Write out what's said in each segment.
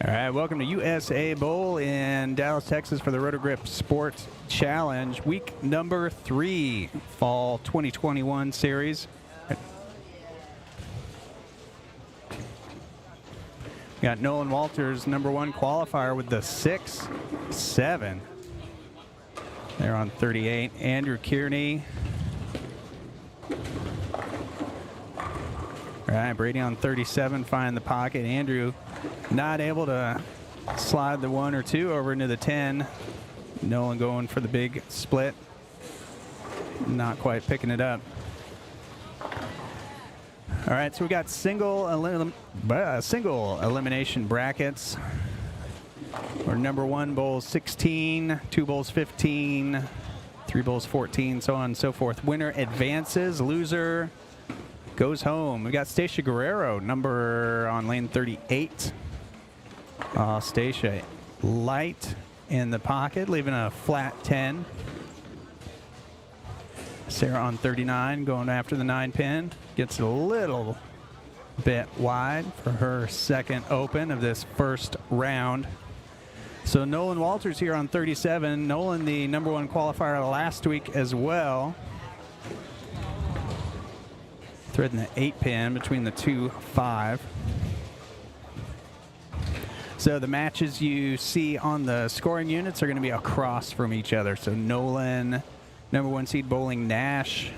All right, welcome to USA Bowl in Dallas, Texas for the Roto Grip Sports Challenge, week number 3, fall 2021 series. We got Nolan Walters, #1 qualifier with the 6-7. They're on 38. Andrew Kearney. All right, Brady on 37, find the pocket. Andrew not able to slide the 1 or 2 over into the 10. Nolan going for the big split. Not quite picking it up. All right, so we got single elimination brackets. We're #1 bowls 16, 2 bowls 15, 3 bowls 14, so on and so forth. Winner advances, loser goes home. We got Stacia Guerrero, number on lane 38. Stacia light in the pocket, leaving a flat 10. Sarah on 39, going after the 9 pin. Gets a little bit wide for her second open of this first round. So Nolan Walters here on 37. Nolan, the #1 qualifier last week as well. Threading the 8 pin between the 2-5. So the matches you see on the scoring units are going to be across from each other. So Nolan, #1 seed bowling Nash,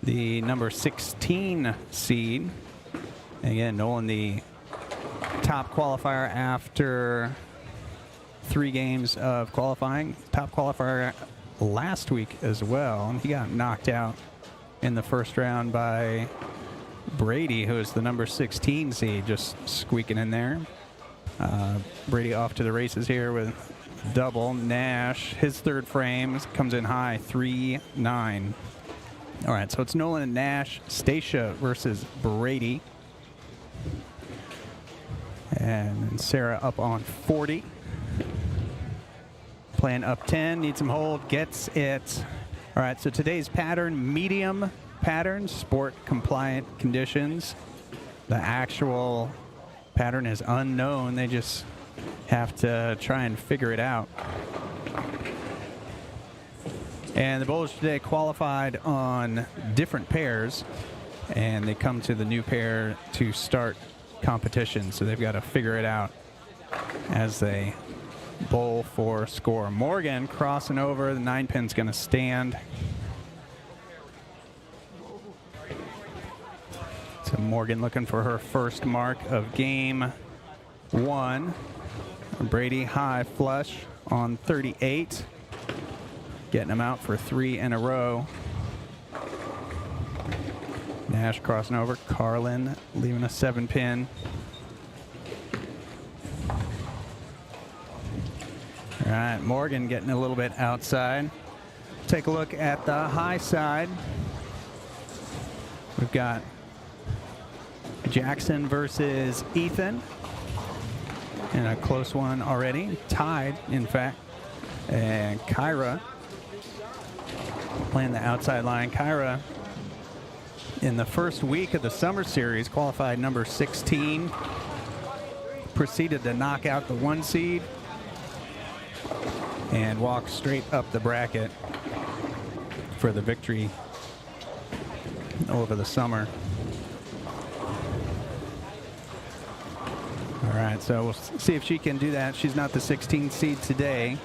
the number 16 seed. Again, Nolan, the top qualifier after 3 games of qualifying. Top qualifier last week as well. And he got knocked out in the first round by Brady, who is the number 16 seed, just squeaking in there. Brady off to the races here with double. Nash, his third frame, comes in high, 3-9. All right, so it's Nolan and Nash, Stacia versus Brady. And Sarah up on 40. Playing up 10, needs some hold, gets it. All right, so today's pattern, medium pattern, sport compliant conditions. The actual pattern is unknown. They just have to try and figure it out. And the bowlers today qualified on different pairs, and they come to the new pair to start competition. So they've got to figure it out as they bowl for score. Morgan crossing over. The 9 pin's going to stand. So Morgan looking for her first mark of game 1. Brady high flush on 38. Getting him out for 3 in a row. Nash crossing over. Carlin leaving a 7 pin. All right, Morgan getting a little bit outside. Take a look at the high side. We've got Jackson versus Ethan. And a close one already. Tied, in fact. And Kyra playing the outside line. Kyra, in the first week of the summer series, qualified number 16. Proceeded to knock out the 1 seed. And walk straight up the bracket for the victory over the summer. All right, so we'll see if she can do that. She's not the 16th seed today.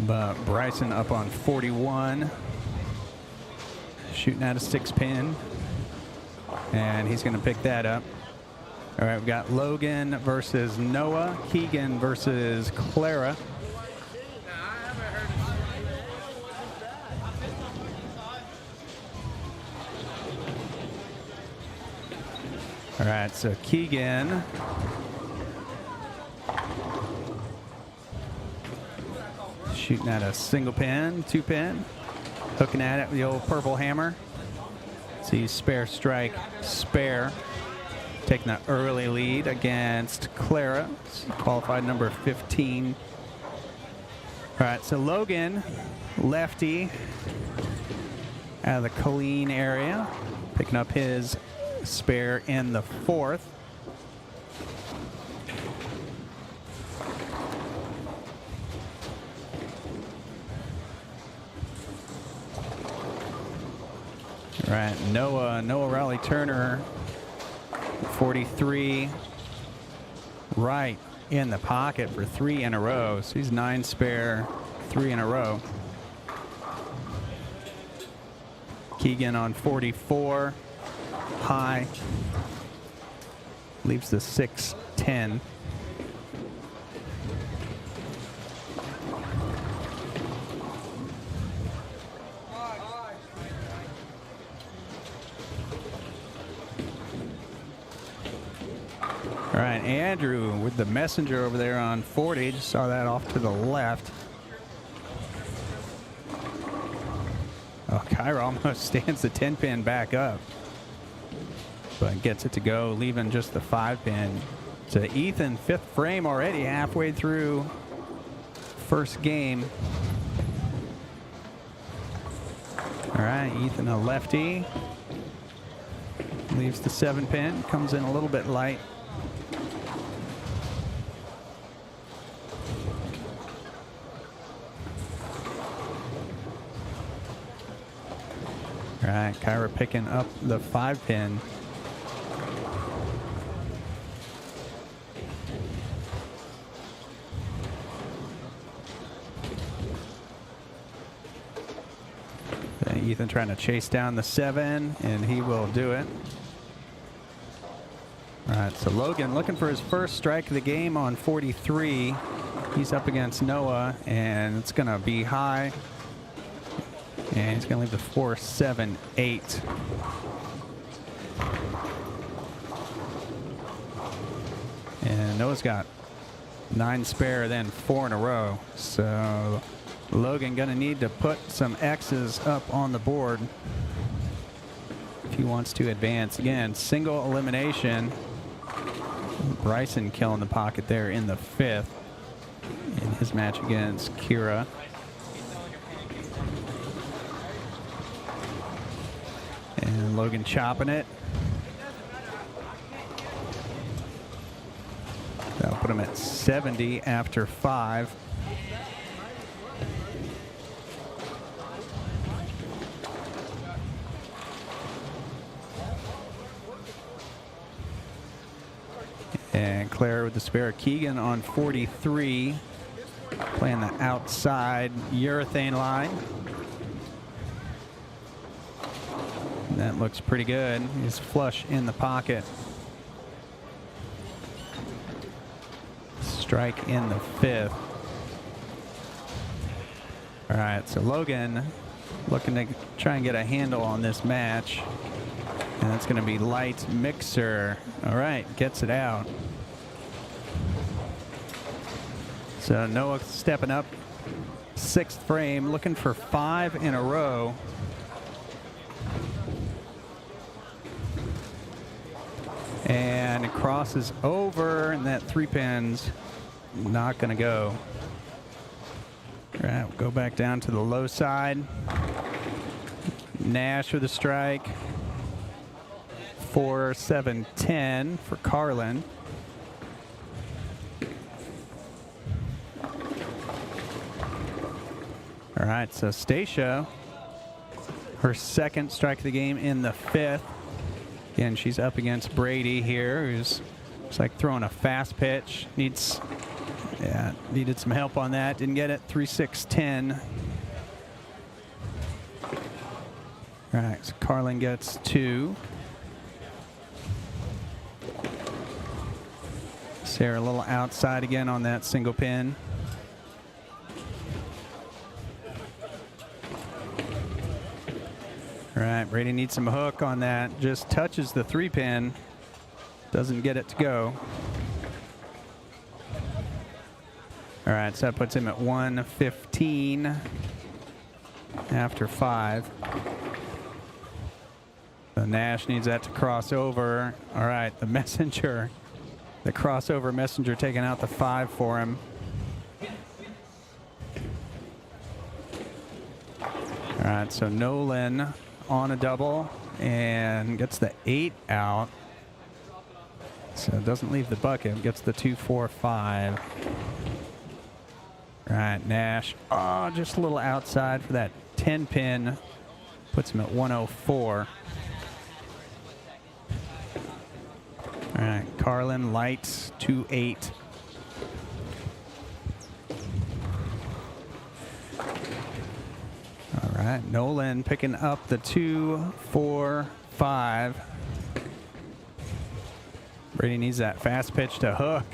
But Bryson up on 41. Shooting at a 6 pin. And he's going to pick that up. All right, we've got Logan versus Noah, Keegan versus Clara. All right, so Keegan shooting at a single pin, 2 pin, hooking at it with the old purple hammer. See, spare strike, spare. Taking the early lead against Clara, qualified number 15. All right, so Logan, lefty, out of the Colleen area, picking up his spare in the fourth. All right, Noah Raleigh-Turner, 43, right in the pocket for 3 in a row. So he's 9 spare, 3 in a row. Keegan on 44, high, leaves the 6-10. All right, Andrew with the messenger over there on 40. Just saw that off to the left. Oh, Kyra almost stands the 10-pin back up, but gets it to go, leaving just the 5-pin. So Ethan, 5th frame already, halfway through first game. All right, Ethan, a lefty, leaves the 7-pin, comes in a little bit light. All right, Kyra picking up the 5-pin. Ethan trying to chase down the 7, and he will do it. All right, so Logan looking for his first strike of the game on 43. He's up against Noah, and it's going to be high. And he's going to leave the 4, 7, 8. And Noah's got 9 spare, then 4 in a row. So Logan going to need to put some X's up on the board if he wants to advance. Again, single elimination. Bryson killing the pocket there in the 5th in his match against Kira. And Logan chopping it. That'll put him at 70 after 5. And Claire with the spare. Keegan on 43, playing the outside urethane line. That looks pretty good. He's flush in the pocket. Strike in the 5th. All right, so Logan looking to try and get a handle on this match. And that's going to be light mixer. All right, gets it out. So Noah stepping up, 6th frame, looking for 5 in a row. And it crosses over, and that 3-pin's not going to go. All right, we'll go back down to the low side. Nash with a strike. 4, 7, 10 for Carlin. All right, so Stacia, her 2nd strike of the game in the 5th. Again, she's up against Brady here, who's it's like throwing a fast pitch. Needed some help on that. Didn't get it. 3, 6, 10. All right, so Carlin gets 2. Sarah a little outside again on that single pin. All right, Brady needs some hook on that. Just touches the 3-pin. Doesn't get it to go. All right, so that puts him at 115 after 5. So Nash needs that to cross over. All right, the messenger, the crossover messenger taking out the 5 for him. All right, so Nolan on a double, and gets the 8 out. So it doesn't leave the bucket. Gets the 2, 4, 5. All right, Nash. Oh, just a little outside for that 10 pin. Puts him at 104. All right, Carlin lights 2-8. All right, Nolan picking up the 2, 4, 5. Brady needs that fast pitch to hook.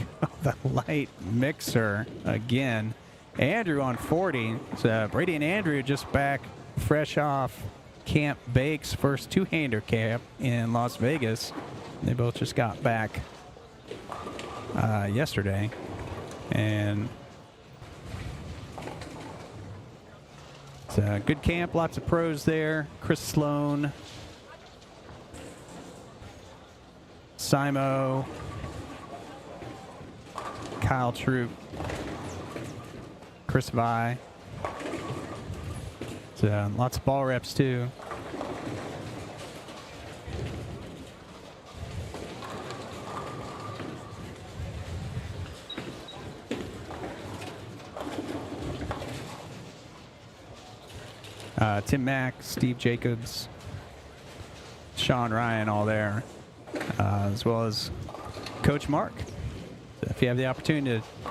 The light mixer again. Andrew on 40. So Brady and Andrew just back fresh off Camp Bake's first two-hander camp in Las Vegas. They both just got back yesterday. And it's a good camp, lots of pros there. Chris Sloan, Simo, Kyle Troop, Chris Vi. So lots of ball reps too. Tim Mack, Steve Jacobs, Sean Ryan, all there, as well as Coach Mark. So if you have the opportunity to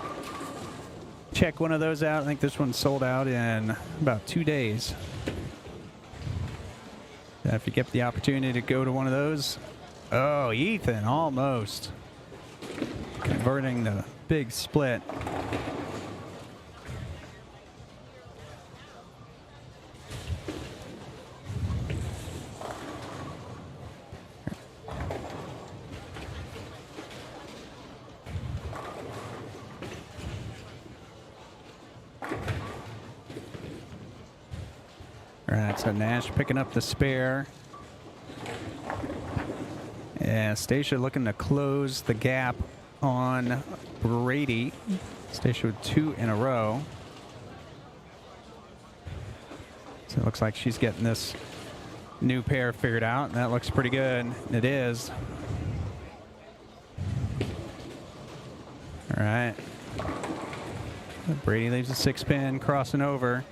check one of those out, I think this one's sold out in about 2 days. If you get the opportunity to go to one of those, oh, Ethan almost converting the big split. All right, so Nash picking up the spare. And Stacia looking to close the gap on Brady. Stacia with 2 in a row. So it looks like she's getting this new pair figured out, and that looks pretty good. It is. All right. Brady leaves a 6-pin, crossing over.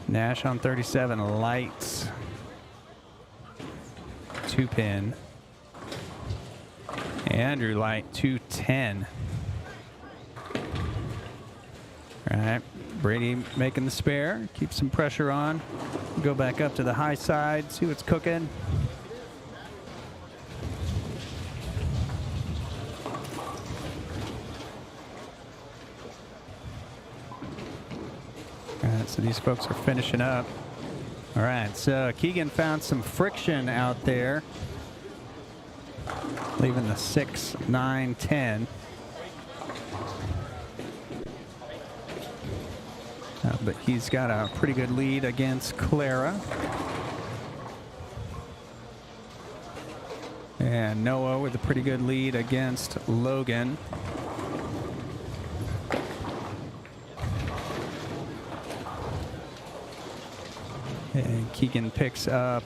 Nash on 37, lights. 2-pin. Andrew light, 210. All right, Brady making the spare, keep some pressure on. Go back up to the high side, see what's cooking. All right, so these folks are finishing up. All right, so Keegan found some friction out there, leaving the 6, 9, 10. But he's got a pretty good lead against Clara. And Noah with a pretty good lead against Logan. And Keegan picks up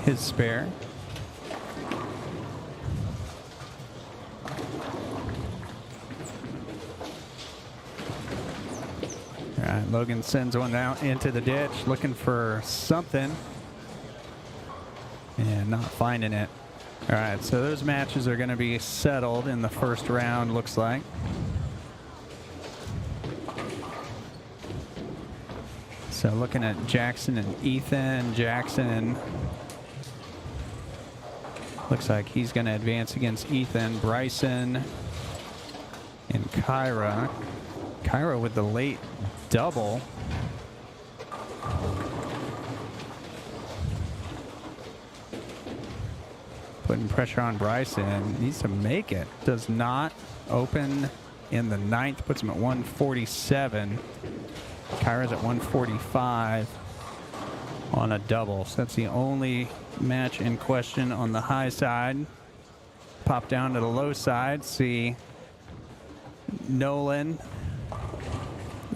his spare. All right, Logan sends one out into the ditch, looking for something and not finding it. All right, so those matches are going to be settled in the first round, looks like. So looking at Jackson and Ethan. Jackson looks like he's going to advance against Ethan. Bryson and Kyra. Kyra with the late double. Putting pressure on Bryson. Needs to make it. Does not open in the 9th. Puts him at 147. Kyra's at 145 on a double. So that's the only match in question on the high side. pop down to the low side. See Nolan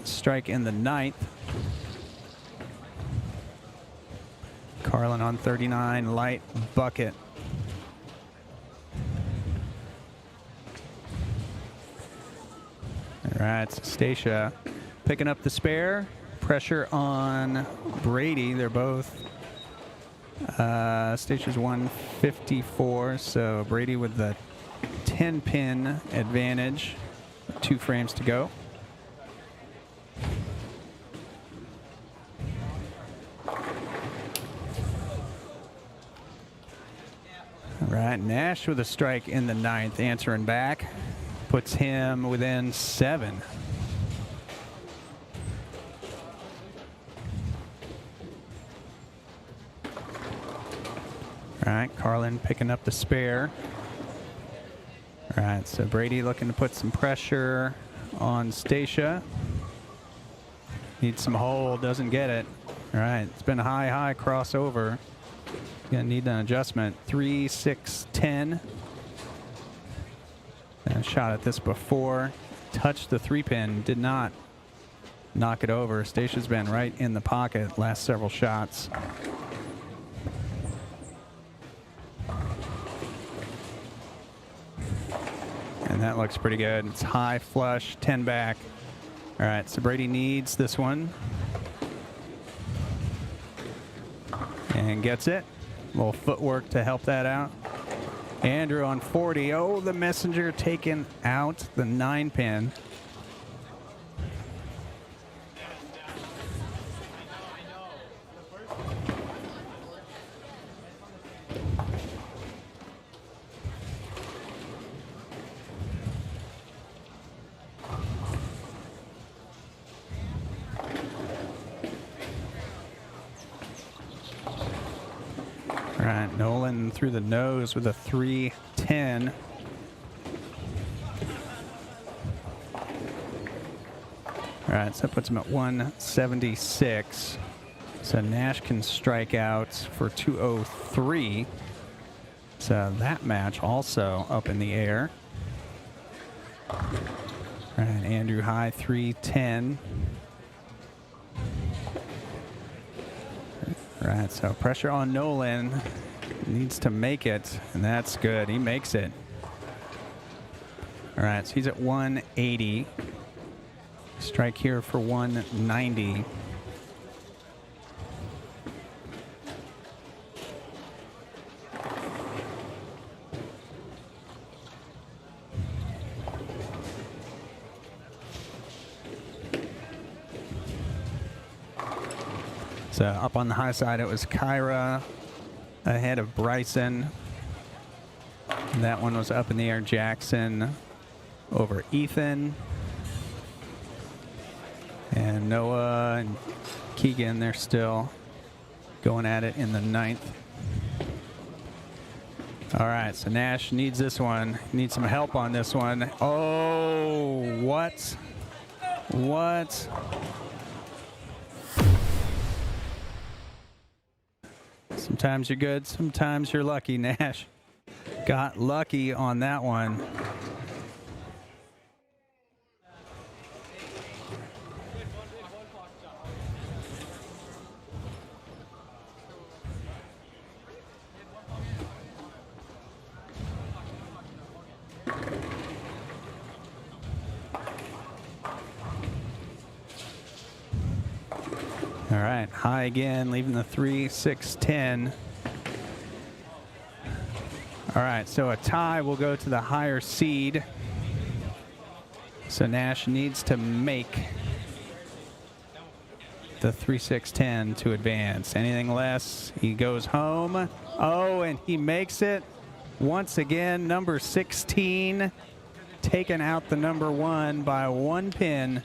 strike in the 9th. Carlin on 39, light bucket. All right, so Stacia picking up the spare. Pressure on Brady. They're both. Stacia's 154, so Brady with the 10-pin advantage. 2 frames to go. All right, Nash with a strike in the 9th, answering back. Puts him within 7. All right, Carlin picking up the spare. All right, so Brady looking to put some pressure on Stacia. Needs some hold, doesn't get it. All right, it's been a high crossover. Gonna need an adjustment. 3, 6, 10. And shot at this before. Touched the 3-pin, did not knock it over. Stacia's been right in the pocket last several shots. And that looks pretty good. It's high flush, 10 back. All right, so Brady needs this one. And gets it. A little footwork to help that out. Andrew on 40. Oh, the messenger taken out the 9-pin. All right, Nolan through the nose with a 3-10. All right, so that puts him at 176. So Nash can strike out for 203. So that match also up in the air. All right, Andrew high 310. All right, so pressure on Nolan. Needs to make it, and that's good. He makes it. All right, so he's at 180. Strike here for 190. So up on the high side, it was Kyra ahead of Bryson. That one was up in the air. Jackson over Ethan. And Noah and Keegan, they're still going at it in the 9th. All right, so Nash needs this one. Needs some help on this one. Oh, what? What? Sometimes you're good, sometimes you're lucky. Nash got lucky on that one. All right, high again, leaving the 3, 6, 10. All right, so a tie will go to the higher seed. So Nash needs to make the 3, 6, 10 to advance. Anything less, he goes home. Oh, and he makes it once again. Number 16, taking out the number 1 by 1 pin.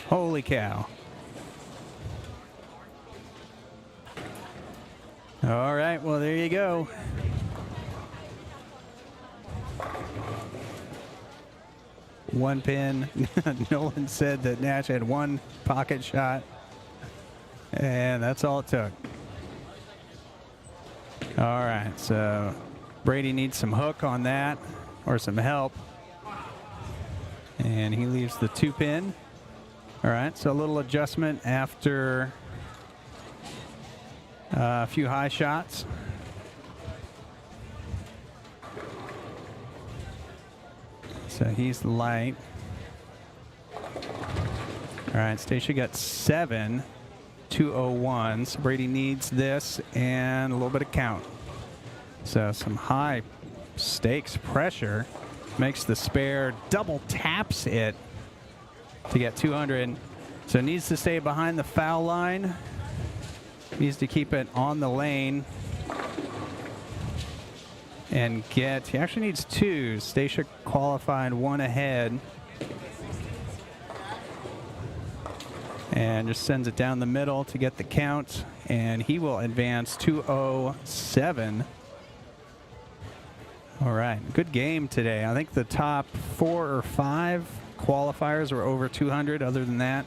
Holy cow. All right, well, there you go. One pin. Nolan said that Nash had 1 pocket shot, and that's all it took. All right, so Brady needs some hook on that or some help. And he leaves the 2-pin. All right, so a little adjustment after a few high shots. So he's light. All right, Stacia got 7, 201. So Brady needs this and a little bit of count. So some high stakes pressure makes the spare, double taps it to get 200. So needs to stay behind the foul line. Needs to keep it on the lane. And get, he actually needs 2. Stacia qualified 1 ahead. And just sends it down the middle to get the count. And he will advance 207. All right, good game today. I think the top 4 or 5 qualifiers were over 200. Other than that,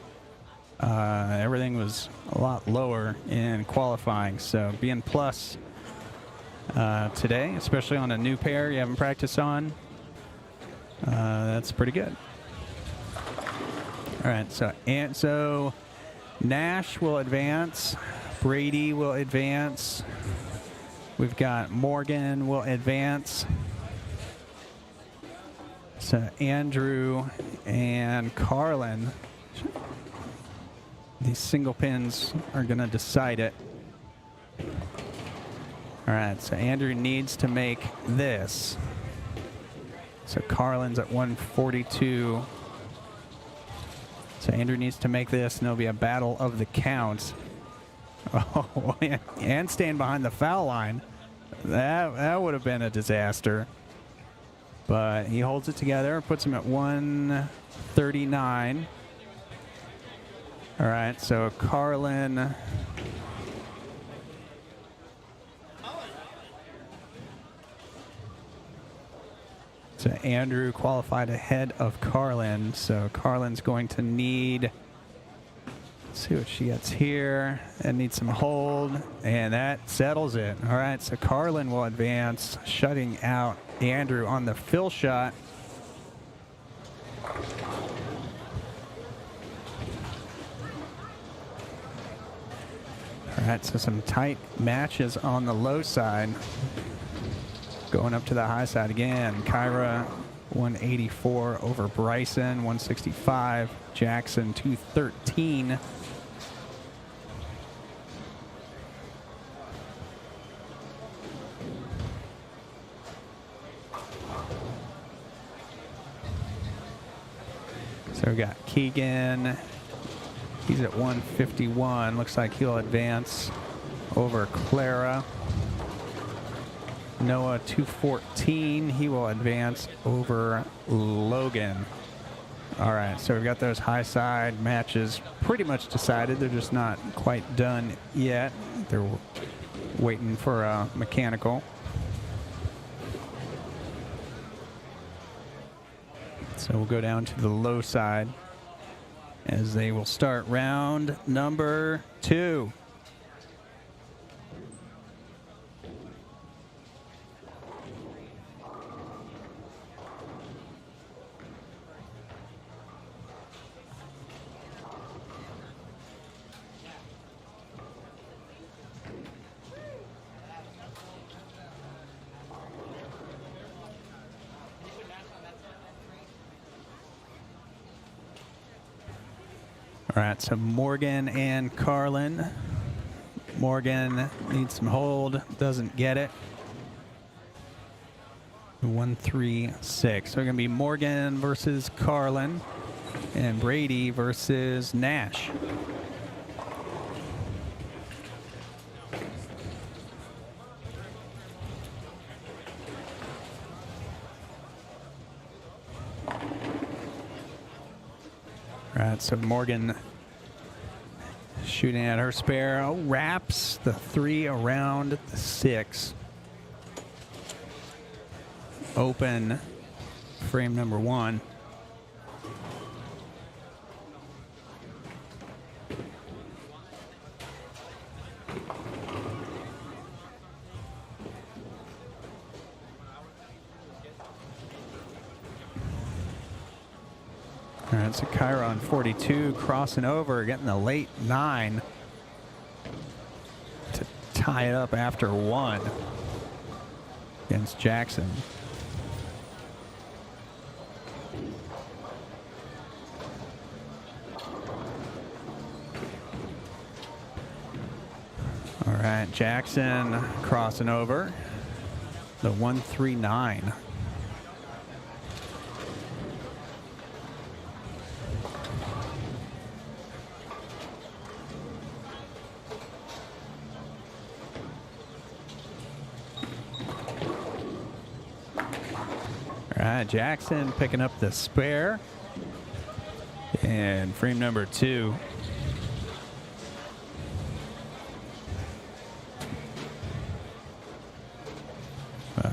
everything was a lot lower in qualifying. So being plus today, especially on a new pair you haven't practiced on, that's pretty good. All right, so Nash will advance, Brady will advance, we've got Morgan will advance, so Andrew and Carlin, these single pins are going to decide it. All right, so Andrew needs to make this. So Carlin's at 142. So Andrew needs to make this, and there'll be a battle of the counts. Oh, and stand behind the foul line. That would have been a disaster. But he holds it together, puts him at 139. All right, so Carlin. So Andrew qualified ahead of Carlin. So Carlin's going to need, let's see what she gets here, and needs some hold, and that settles it. All right, so Carlin will advance, shutting out Andrew on the fill shot. All right, so some tight matches on the low side. Going up to the high side again. Kyra 184 over Bryson 165. Jackson 213. So we got Keegan. He's at 151. Looks like he'll advance over Clara. Noah 214, he will advance over Logan. All right, so we've got those high side matches pretty much decided. They're just not quite done yet. They're waiting for a mechanical. So we'll go down to the low side as they will start round number 2. All right, so Morgan and Carlin. Morgan needs some hold, doesn't get it. 136. So we're going to be Morgan versus Carlin and Brady versus Nash. All right, so Morgan shooting at her spare. Oh, wraps the 3 around the 6. Open frame number 1. right, so Kyra on 42, crossing over, getting the late 9 to tie it up after 1 against Jackson. All right, Jackson crossing over the 139. All right, Jackson picking up the spare. And frame number 2.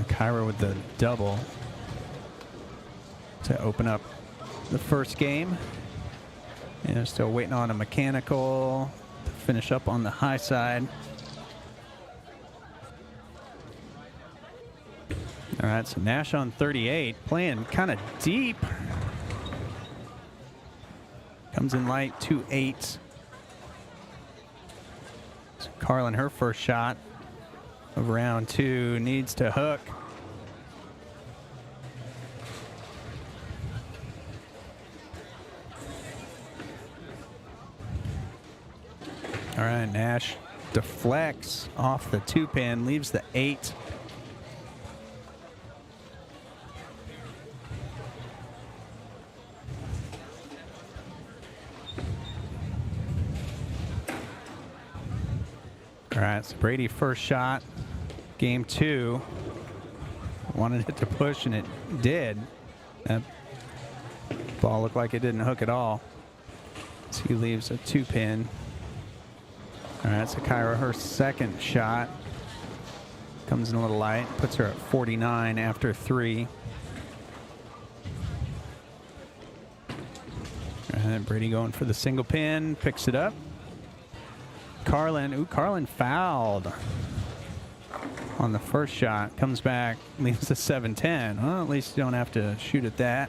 Kyra with the double to open up the first game. And they're still waiting on a mechanical to finish up on the high side. All right, so Nash on 38, playing kind of deep. Comes in light, 2-8. So Carlin, her first shot of round 2, needs to hook. All right, Nash deflects off the 2-pin, leaves the 8. All right, so Brady first shot, game 2. Wanted it to push, and it did. That ball looked like it didn't hook at all. So he leaves a 2-pin. All right, so Kyra, her second shot, comes in a little light, puts her at 49 after 3. And Brady going for the single pin, picks it up. Carlin, Carlin fouled on the first shot, comes back, leaves the 7-10. Well, at least you don't have to shoot at that.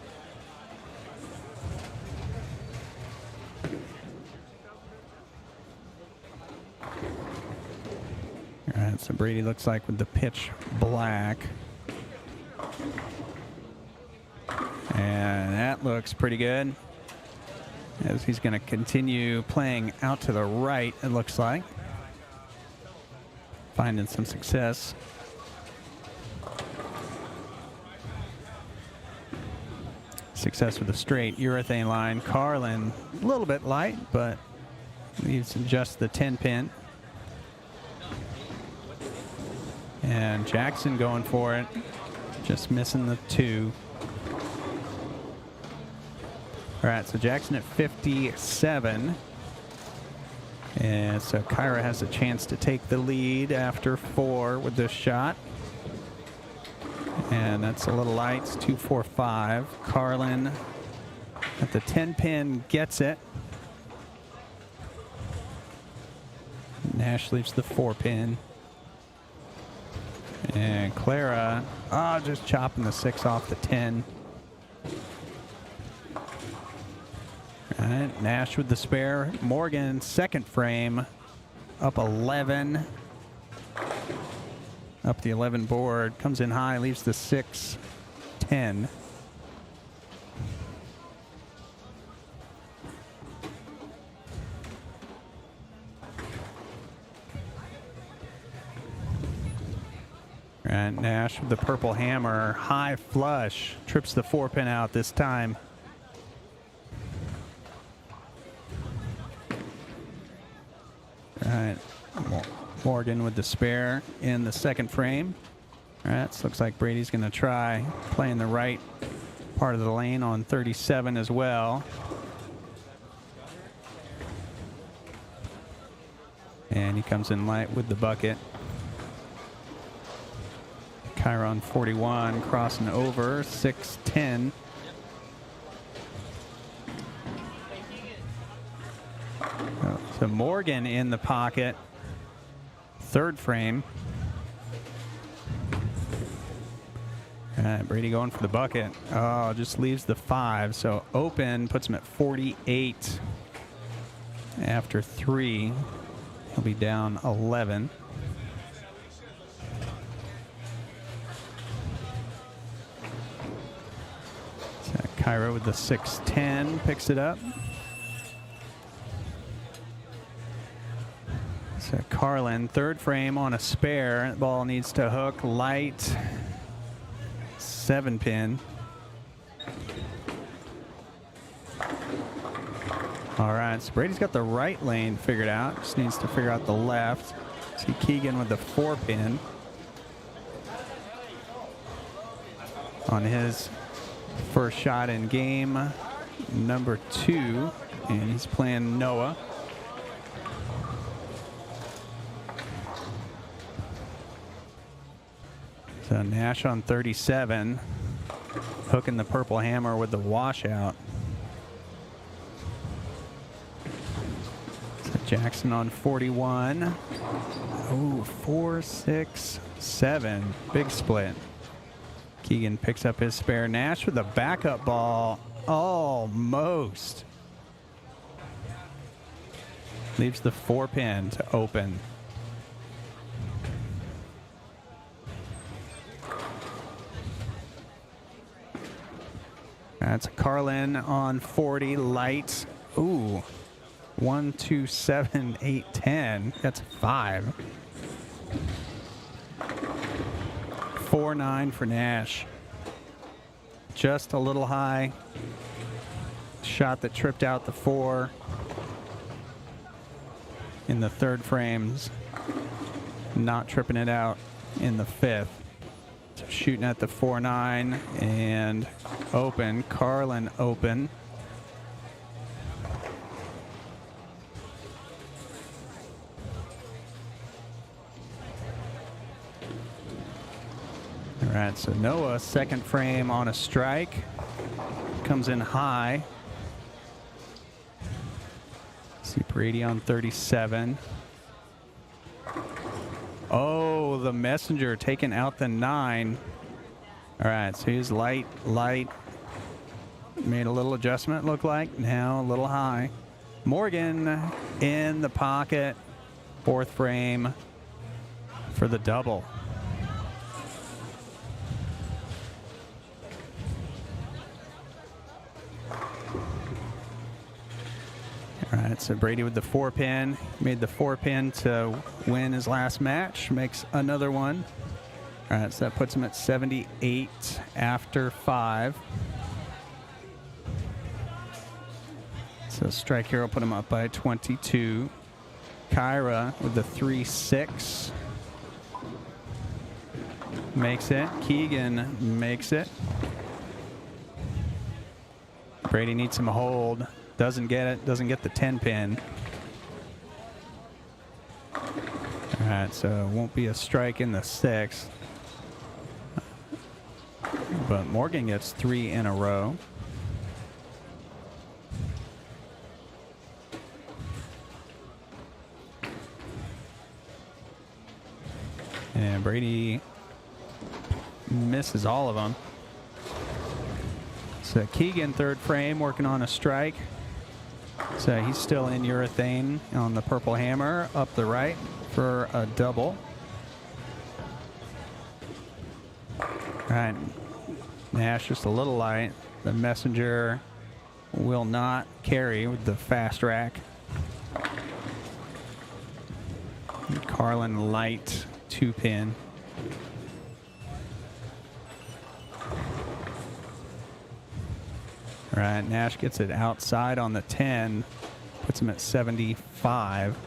All right, so Brady looks like with the pitch black. And that looks pretty good, as he's going to continue playing out to the right, it looks like. Finding some success. Success with a straight urethane line. Carlin, a little bit light, but needs just the 10-pin. And Jackson going for it, just missing the 2. All right, so Jackson at 57. And so Kyra has a chance to take the lead after 4 with this shot. And that's a little light, it's 2-4-5. Carlin at the 10-pin gets it. Nash leaves the 4-pin. And Clara, just chopping the 6 off the 10. All right, Nash with the spare. Morgan, second frame, up 11. Up the 11 board, comes in high, leaves the 6-10. All right, Nash with the purple hammer, high flush, trips the 4-pin out this time. All right, Morgan with the spare in the second frame. All right, so looks like Brady's going to try playing the right part of the lane on 37 as well. And he comes in light with the bucket. Chiron 41 crossing over, 6-10. So Morgan in the pocket, third frame. All right, Brady going for the bucket. Oh, just leaves the 5, so open, puts him at 48 after 3. He'll be down 11. So Cairo with the 6-10 picks it up. So Carlin, third frame on a spare. Ball needs to hook light. 7-pin. All right, so Brady's got the right lane figured out. Just needs to figure out the left. See Keegan with the 4-pin on his first shot in game number 2, and he's playing Noah. So Nash on 37, hooking the purple hammer with the washout. Jackson on 41. Oh, 4, 6, 7. Big split. Keegan picks up his spare. Nash with a backup ball. Almost. Leaves the 4-pin to open. That's a Carlin on 40. Light. Ooh. 1, 2, 7, 8, 10. That's 5. 4-9 for Nash. Just a little high. Shot that tripped out the 4 in the 3rd frames. Not tripping it out in the 5th. So shooting at the 4-9 and open. Carlin open. All right, so Noah, second frame on a strike. Comes in high. See Brady on 37. Oh, the messenger taking out the 9. All right, so he's light. Made a little adjustment, look like. Now a little high. Morgan in the pocket. 4th frame for the double. All right, so Brady with the 4-pin. Made the 4-pin to win his last match. Makes another one. All right, so that puts him at 78 after 5. So strike here will put him up by 22. Kyra with the 3-6. Makes it. Keegan makes it. Brady needs some hold. Doesn't get it. Doesn't get the 10-pin. All right, so it won't be a strike in the 6th. But Morgan gets 3 in a row. And Brady misses all of them. So Keegan, 3rd frame, working on a strike. So he's still in urethane on the purple hammer up the right for a double. All right, Nash just a little light. The messenger will not carry with the fast rack. Carlin light 2-pin. All right, Nash gets it outside on the 10, puts him at 75.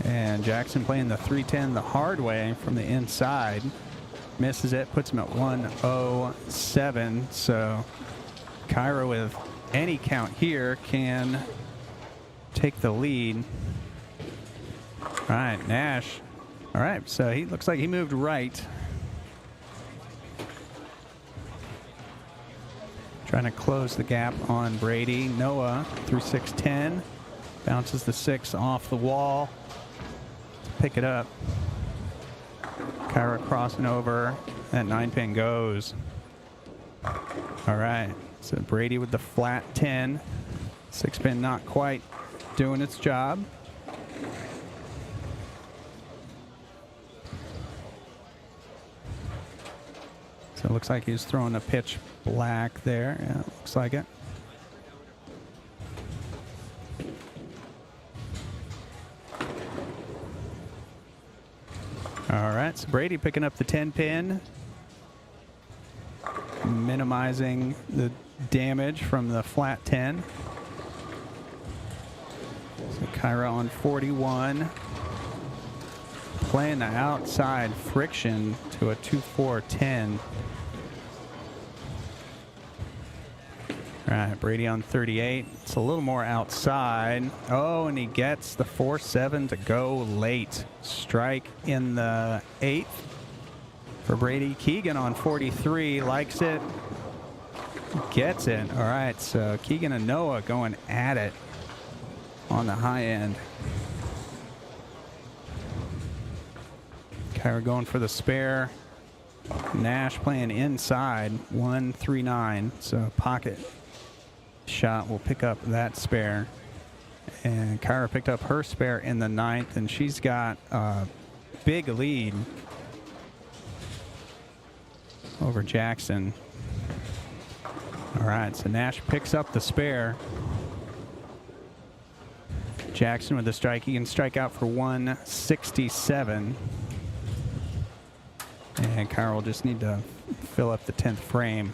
And Jackson playing the 3-10 the hard way from the inside. Misses it, puts him at 107. So Kyra with any count here can take the lead. All right, Nash. All right, so he looks like he moved right. Trying to close the gap on Brady. Noah through 6-10. Bounces the 6 off the wall to pick it up. Kyra crossing over. That 9-pin goes. All right. So Brady with the flat 10. 6-pin not quite doing its job. So it looks like he's throwing a pitch black there. Yeah, looks like it. All right, so Brady picking up the 10-pin, minimizing the damage from the flat 10. So Kyra on 41, playing the outside friction to a 2-4-10. All right, Brady on 38. It's a little more outside. Oh, and he gets the 4-7 to go late. Strike in the 8th for Brady. Keegan on 43 likes it. Gets it. All right, so Keegan and Noah going at it on the high end. Kyra going for the spare. Nash playing inside. 1-3-9. So pocket shot will pick up that spare. And Kyra picked up her spare in the 9th, and she's got a big lead over Jackson. All right, so Nash picks up the spare. Jackson with the strike. He can strike out for 167. And Kyra will just need to fill up the 10th frame.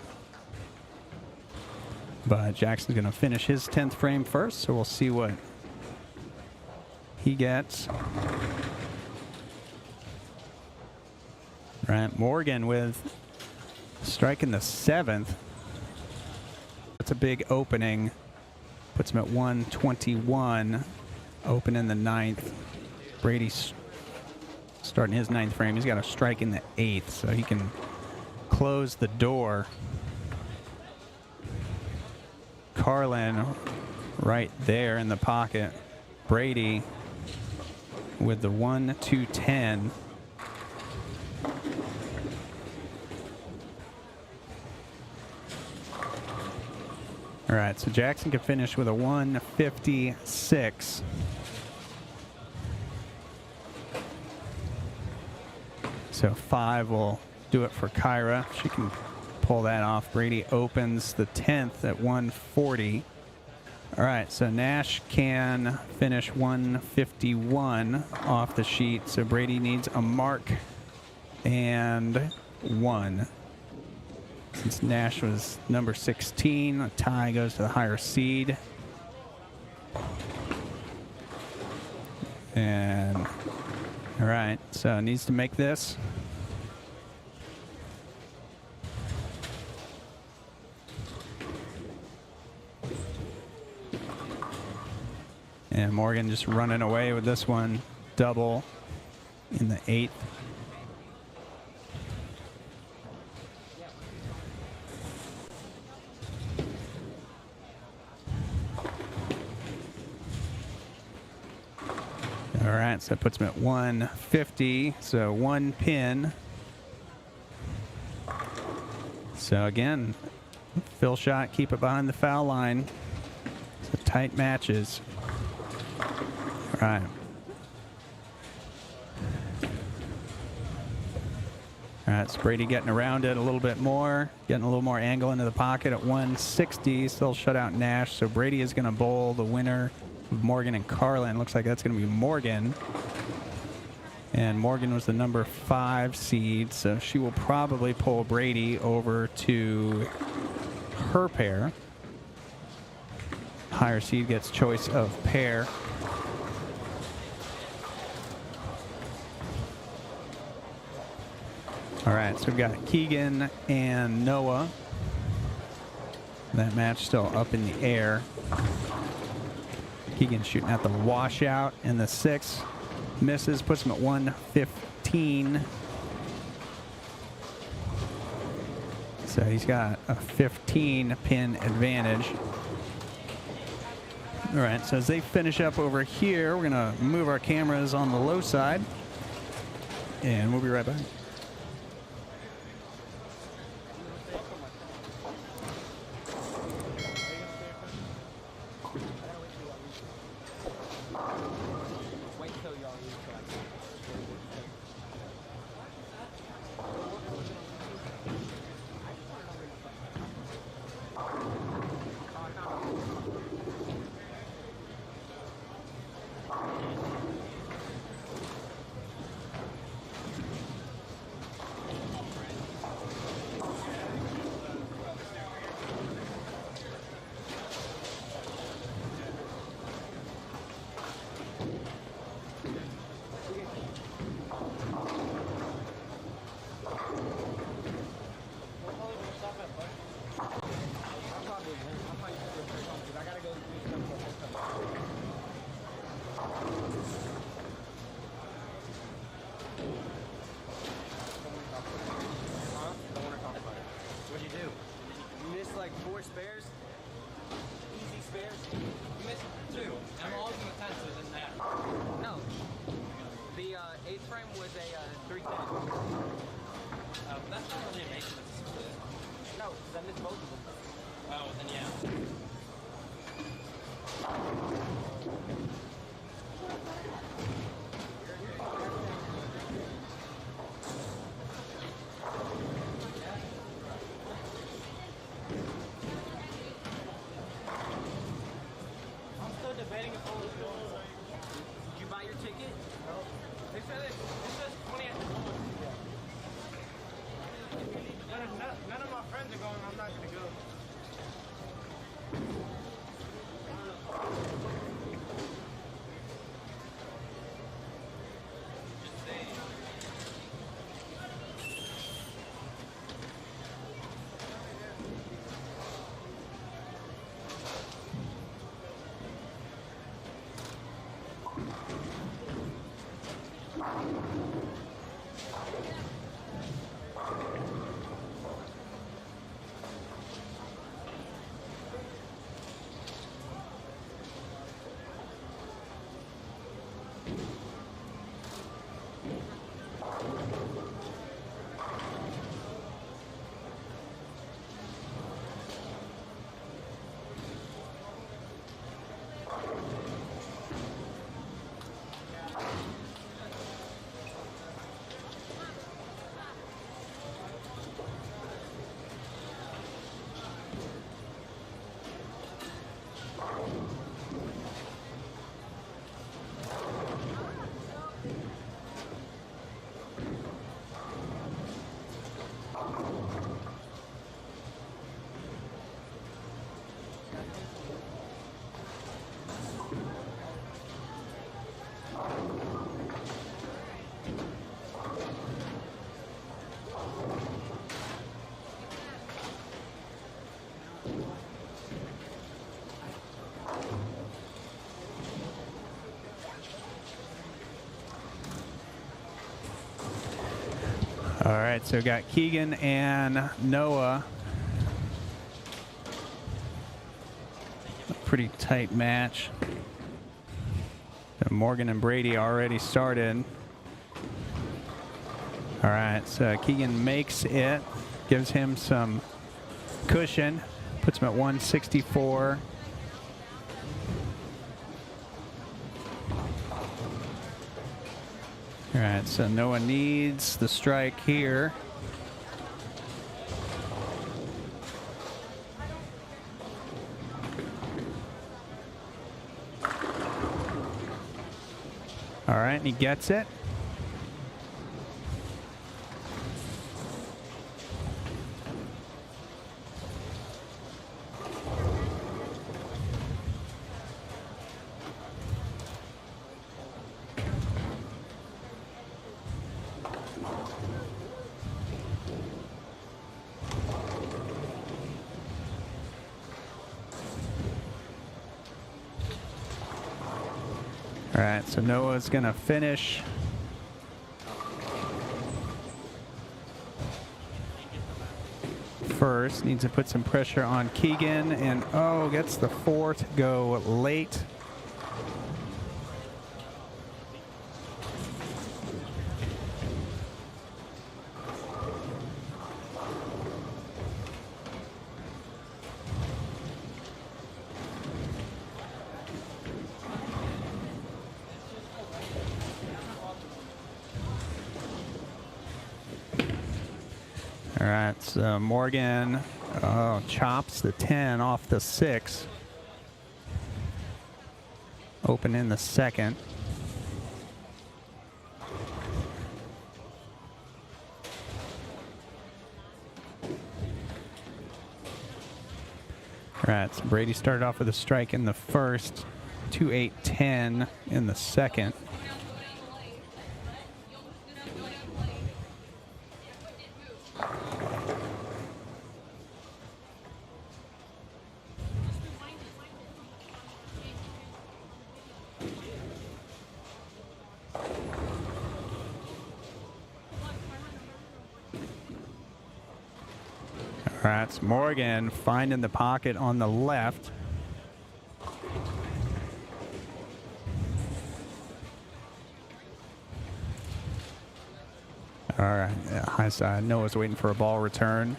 But Jackson's going to finish his 10th frame first, so we'll see what he gets. Right, Morgan with strike in the 7th. That's a big opening. Puts him at 121. Open in the 9th. Brady's starting his 9th frame. He's got a strike in the 8th, so he can close the door. Carlin right there in the pocket. Brady with the 1-2-10. All right, so Jackson can finish with a 156. So 5 will do it for Kyra. She can pull that off. Brady opens the 10th at 140. All right, so Nash can finish 151 off the sheet. So Brady needs a mark and 1. Since Nash was number 16, a tie goes to the higher seed. And all right, so needs to make this. And Morgan just running away with this one. Double in the 8th. All right, so that puts him at 150. So 1 pin. So again, fill shot, keep it behind the foul line. So tight matches. All right. All right, so Brady getting around it a little bit more, getting a little more angle into the pocket at 160. Still shut out Nash, so Brady is going to bowl the winner of Morgan and Carlin. Looks like that's going to be Morgan. And Morgan was the number 5 seed, so she will probably pull Brady over to her pair. Higher seed gets choice of pair. All right, so we've got Keegan and Noah. That match still up in the air. Keegan shooting at the washout in the 6. Misses, puts him at 115. So he's got a 15-pin advantage. All right, so as they finish up over here, we're going to move our cameras on the low side. And we'll be right back. 4 spares? Easy spares? You missed 2. I'm always in the 10, so it doesn't matter. No. The 8th frame was a 310. That's not really a maintenance split. No, because I missed both of them. Oh, then yeah. I'm still debating if I was going. Did you buy your ticket? No. It says 20 at the door. None of my friends are going. I'm not going to go. All right, so we got Keegan and Noah. A pretty tight match. Morgan and Brady already started. All right, so Keegan makes it, gives him some cushion, puts him at 164. All right, so Noah needs the strike here. All right, and he gets it. All right, so Noah's gonna finish. First, needs to put some pressure on Keegan, and oh, gets the 4th go late. All right, so Morgan chops the 10 off the 6. Open in the second. All right, so Brady started off with a strike in the first, 2-8-10 in the second. All right, it's Morgan finding the pocket on the left. All right, yeah, high side. Noah's waiting for a ball return.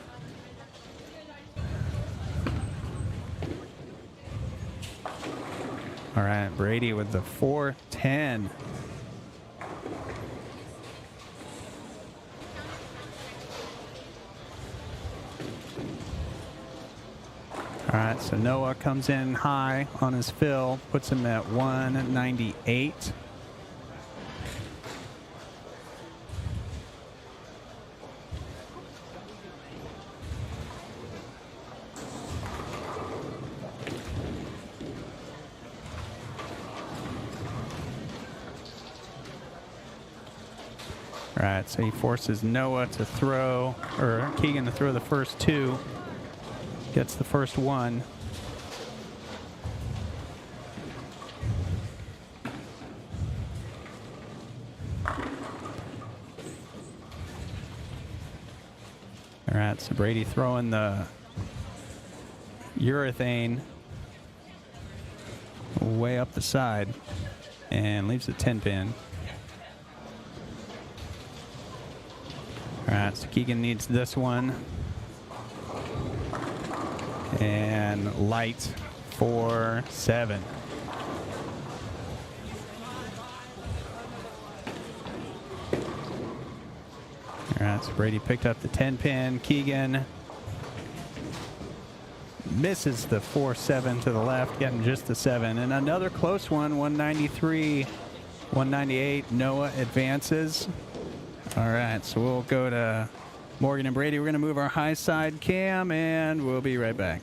All right, Brady with the 4-10. All right, so Noah comes in high on his fill, puts him at 198. All right, so he forces Noah to throw, or Keegan to throw the first two. Gets the first one. All right, so Brady throwing the urethane way up the side and leaves the 10-pin. All right, so Keegan needs this one. And light for 7. All right, so Brady picked up the 10-pin. Keegan misses the 4-7 to the left, getting just the 7. And another close one, 193, 198. Noah advances. All right, so we'll go to Morgan and Brady. We're going to move our high side cam, and we'll be right back.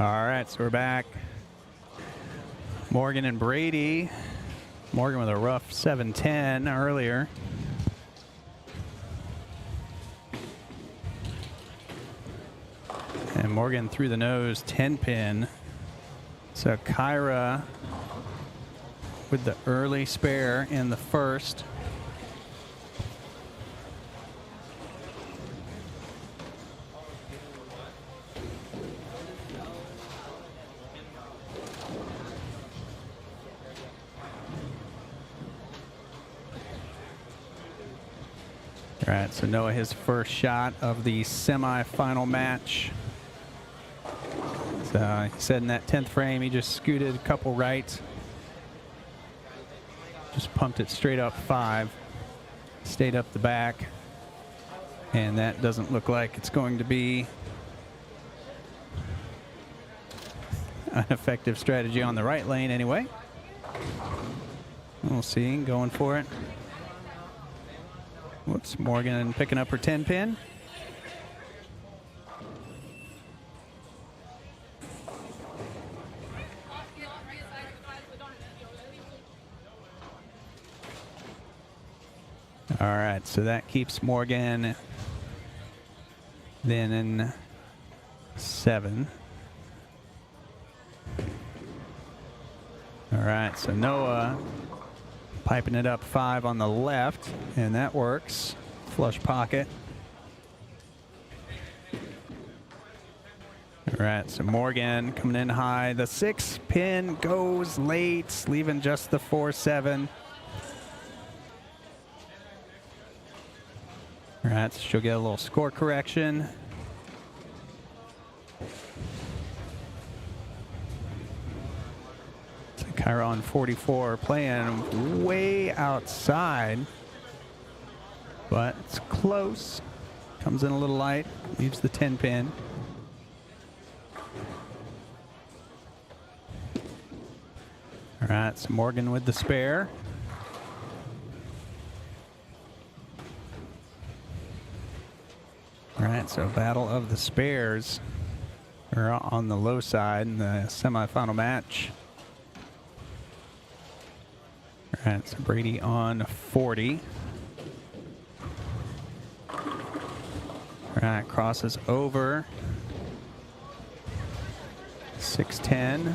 All right, so we're back. Morgan and Brady. Morgan with a rough 7-10 earlier. And Morgan through the nose, 10-pin. So Kyra with the early spare in the first. All right, so Noah, his first shot of the semifinal match. So he said in that 10th frame, he just scooted a couple right. Just pumped it straight up 5. Stayed up the back. And that doesn't look like it's going to be an effective strategy on the right lane anyway. We'll see, going for it. Whoops, Morgan picking up her 10-pin. All right, so that keeps Morgan then in 7. All right, so Noah piping it up 5 on the left, and that works. Flush pocket. All right, so Morgan coming in high. The 6-pin goes late, leaving just the 4-7. All right, so she'll get a little score correction. So Kyra on 44 playing way outside, but it's close. Comes in a little light, leaves the 10-pin. All right, so Morgan with the spare. All right, so battle of the spares are on the low side in the semifinal match. All right, so Brady on 40. All right, crosses over. 6-10.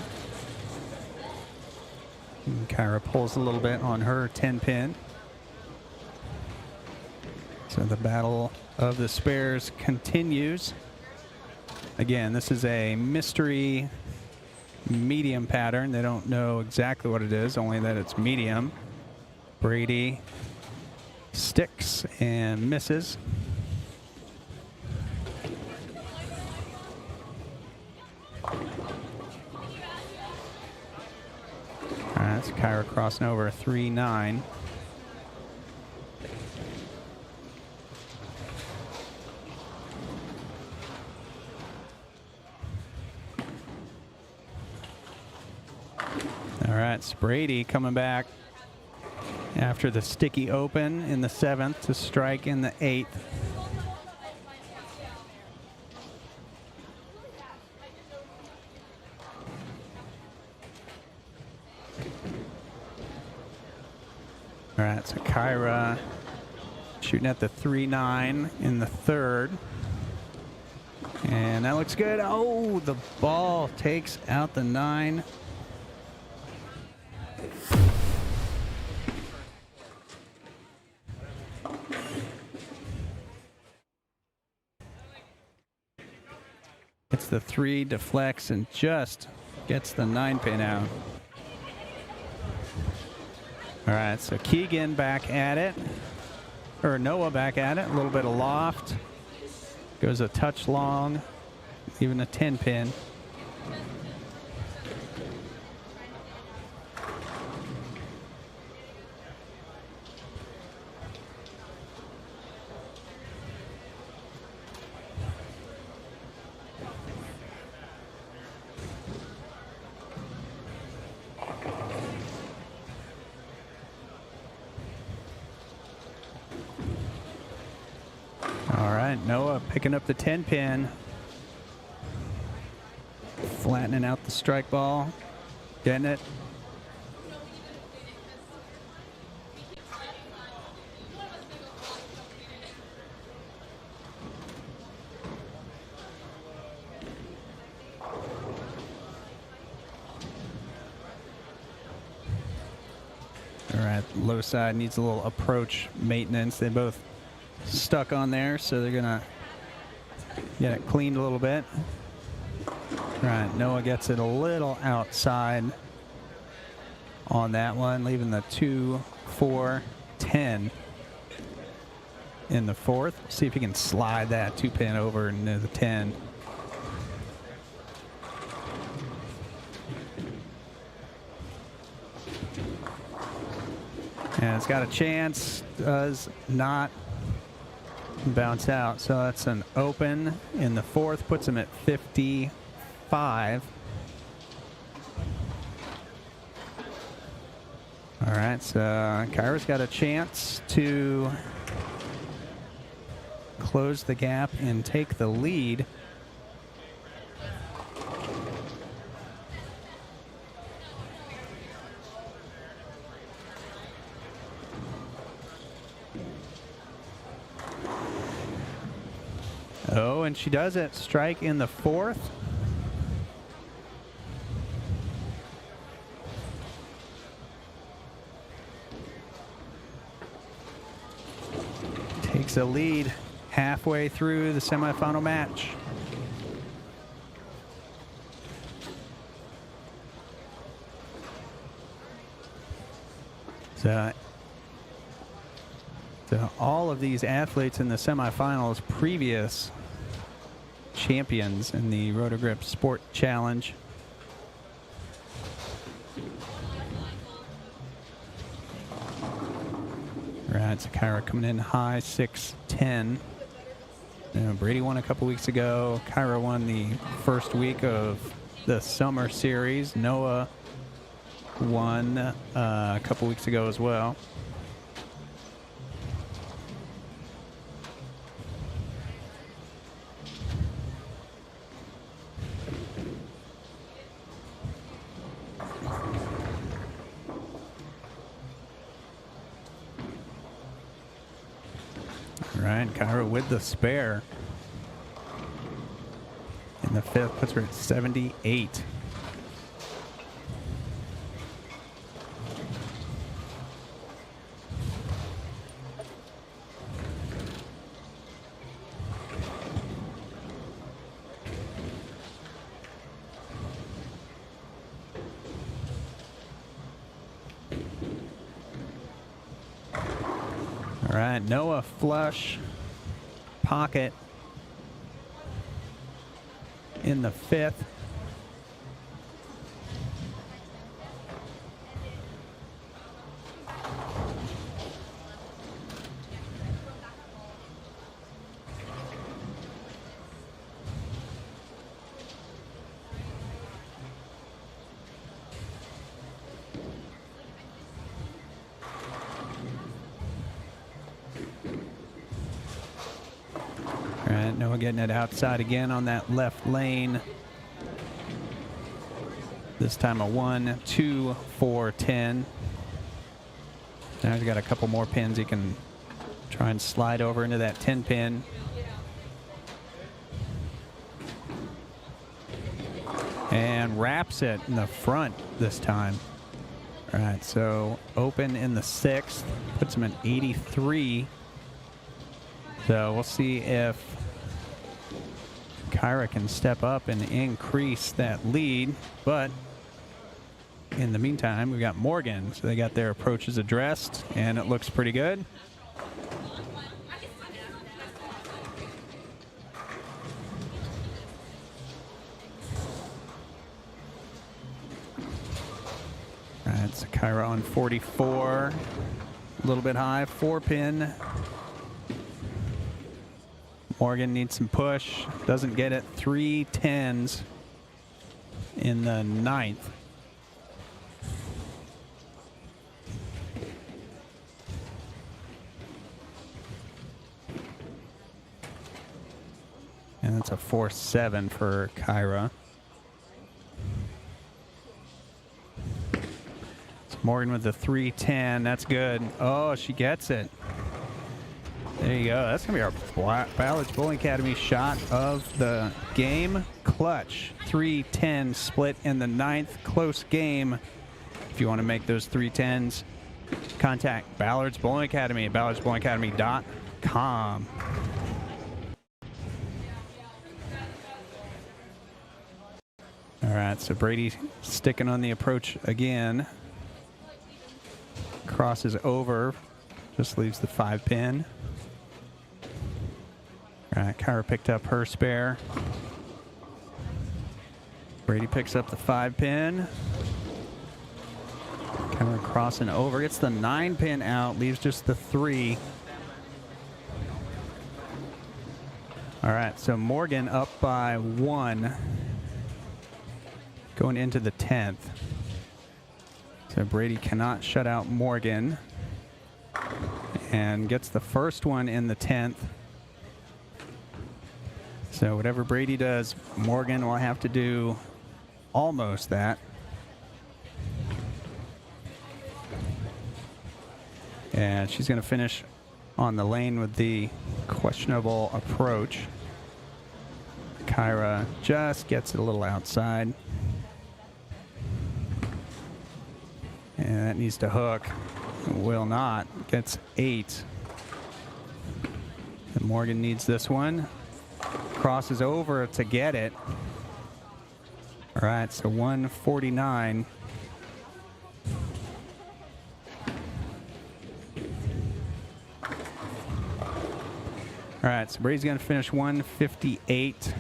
And Kyra pulls a little bit on her 10-pin. So the battle of the spares continues. Again, this is a mystery medium pattern. They don't know exactly what it is, only that it's medium. Brady sticks and misses. All right, that's Kyra crossing over 3-9. All right, it's Brady coming back after the sticky open in the 7th to strike in the 8th. All right, so Kyra shooting at the 3-9 in the 3rd. And that looks good. Oh, the ball takes out the 9. It's the 3, deflects, and just gets the 9-pin out. All right, so Keegan back at it, or Noah back at it, a little bit of loft. Goes a touch long, even a 10-pin. All right, Noah picking up the 10-pin. Flattening out the strike ball. Getting it. All right, low side needs a little approach maintenance. They both stuck on there, so they're gonna get it cleaned a little bit. All right, Noah gets it a little outside on that one, leaving the 2-4-10 in the fourth. See if he can slide that 2-pin over into the 10. And it's got a chance, does not bounce out. So that's an open in the fourth, puts him at 55. All right, so Kyra's got a chance to close the gap and take the lead. Oh, and she does it. Strike in the fourth. Takes a lead halfway through the semifinal match. So all of these athletes in the semifinals, previous champions in the Roto Grip Sport Challenge. Right, so Kyra coming in high, 6'10". Brady won a couple weeks ago. Kyra won the first week of the summer series. Noah won a couple weeks ago as well. Right, Kyra with the spare. In the fifth, puts her at 78. All right, Noah flush pocket in the fifth. All right, Noah getting it outside again on that left lane. This time a 1, 2, 4, 10. Now he's got a couple more pins. He can try and slide over into that 10 pin. And wraps it in the front this time. All right, so open in the sixth, puts him at 83. So we'll see if Kyra can step up and increase that lead. But in the meantime, we've got Morgan. So they got their approaches addressed, and it looks pretty good. All right, so Kyra on 44. A little bit high, 4-pin. Morgan needs some push. Doesn't get it. 3 10s in the ninth. And that's a 4-7 for Kyra. Morgan with the 310. That's good. Oh, she gets it. There you go. That's going to be our Ballard's Bowling Academy shot of the game. Clutch. 310 split in the 9th. Close game. If you want to make those 310s, contact Ballard's Bowling Academy at ballardsbowlingacademy.com. All right, so Brady sticking on the approach again. Crosses over, just leaves the 5-pin. All right, Kyra picked up her spare. Brady picks up the 5-pin. Kyra crossing over, gets the 9-pin out, leaves just the 3. All right, so Morgan up by 1. Going into the 10th. So Brady cannot shut out Morgan. And gets the first one in the 10th. So whatever Brady does, Morgan will have to do almost that. And she's going to finish on the lane with the questionable approach. Kyra just gets it a little outside. And that needs to hook. Will not. Gets 8. And Morgan needs this one. Crosses over to get it. All right, so 149. All right, so Brady's going to finish 158.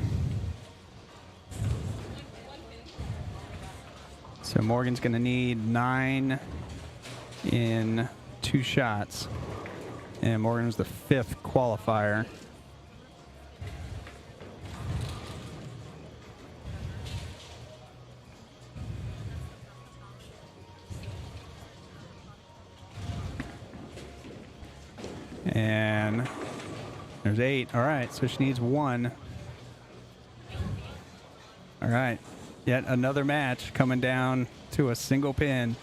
So Morgan's going to need 9 in 2 shots. And Morgan was the 5th qualifier. And there's 8. All right, so she needs 1. All right. Yet another match coming down to a single pin.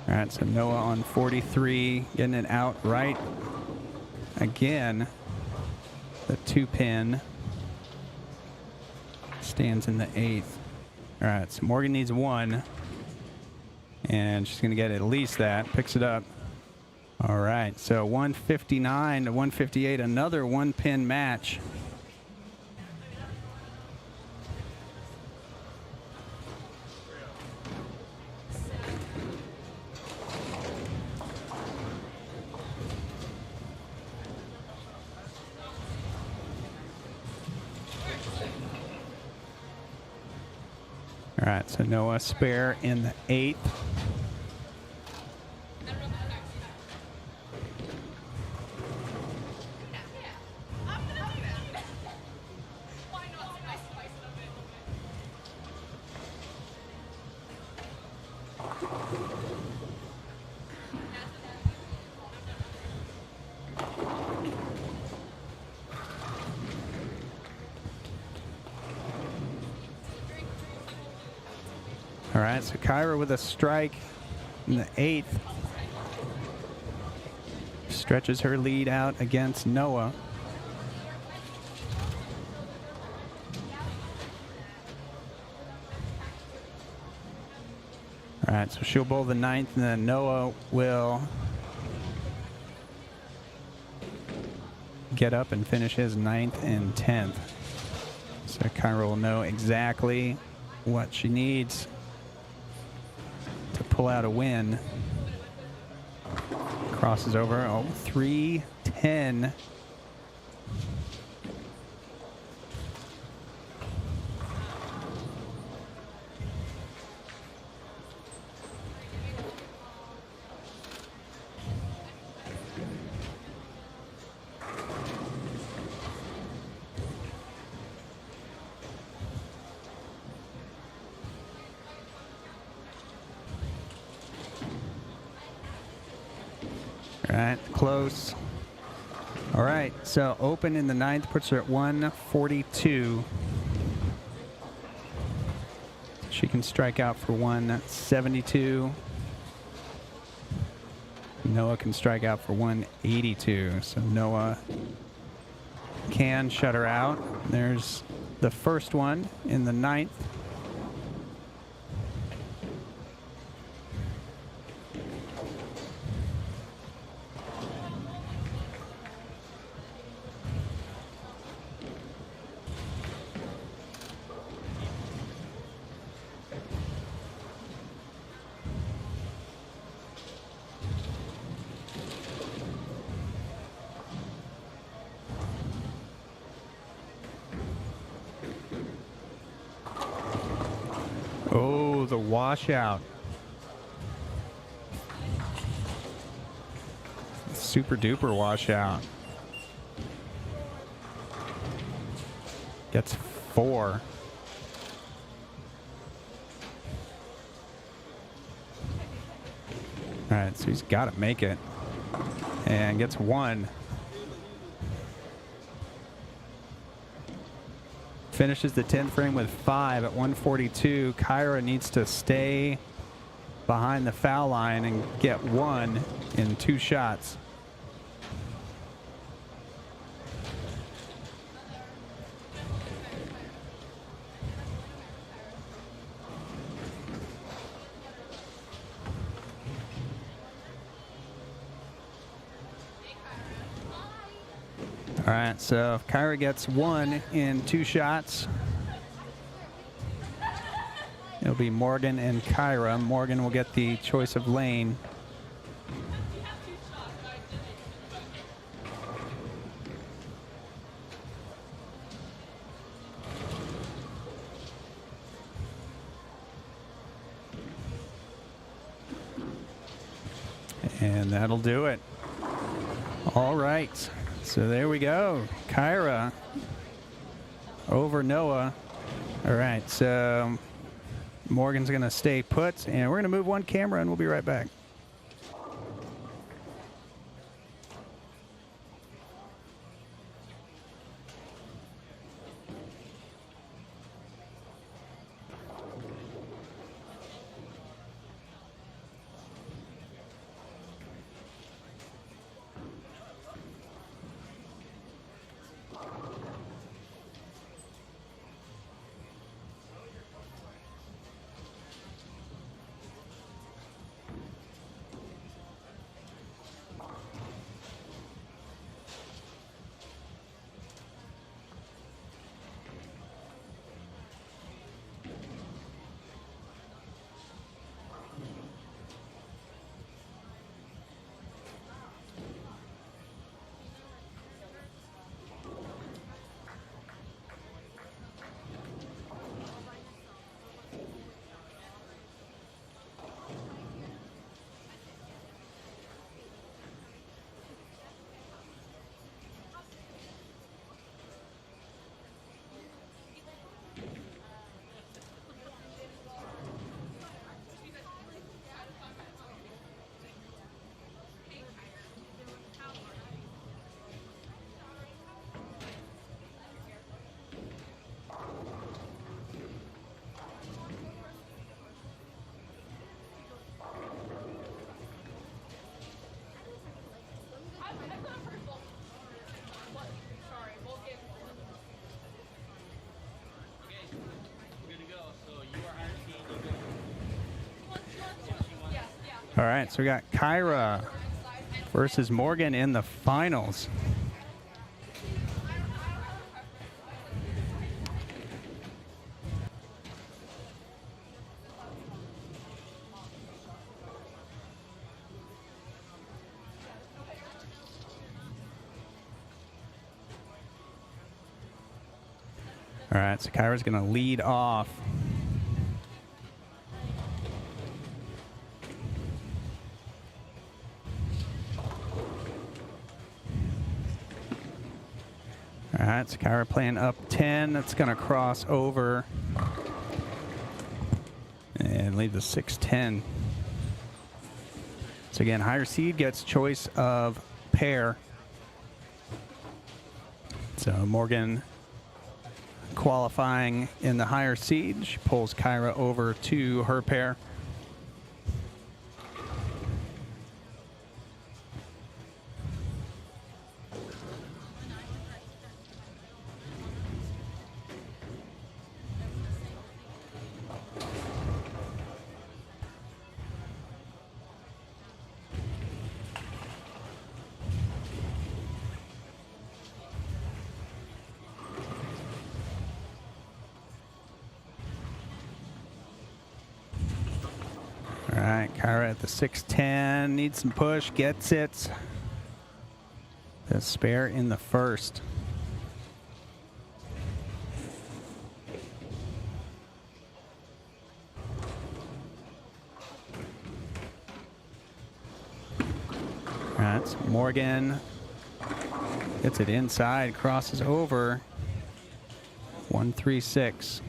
All right, so Noah on 43, getting it out right again. The 2-pin stands in the 8th. All right, so Morgan needs 1. And she's going to get at least that. Picks it up. All right, so 159 to 158, another 1-pin match. All right, so Noah spare in the 8th. All right, so Kyra with a strike in the 8th. Stretches her lead out against Noah. All right, so she'll bowl the 9th, and then Noah will get up and finish his 9th and 10th. So Kyra will know exactly what she needs to pull out a win. Crosses over. Oh, 310. All right, close. All right, so open in the ninth puts her at 142. She can strike out for 172. Noah can strike out for 182. So Noah can shut her out. There's the first one in the ninth. Oh, the washout. Super duper washout. Gets 4. All right, so he's got to make it. And gets 1. Finishes the 10th frame with 5 at 142. Kyra needs to stay behind the foul line and get 1 in 2 shots. All right, so if Kyra gets 1 in 2 shots, it'll be Morgan and Kyra. Morgan will get the choice of lane. And that'll do it. All right. So there we go. Kyra over Noah. All right, so Morgan's going to stay put, and we're going to move one camera, and we'll be right back. All right, so we got Kyra versus Morgan in the finals. All right, so Kyra's going to lead off. All right, so Kyra playing up 10. That's going to cross over and leave the 6-10. So again, higher seed gets choice of pair. So Morgan qualifying in the higher seed. She pulls Kyra over to her pair. All right, Kyra at the 610, needs some push, gets it. The spare in the first. All right, so Morgan gets it inside, crosses over. 136.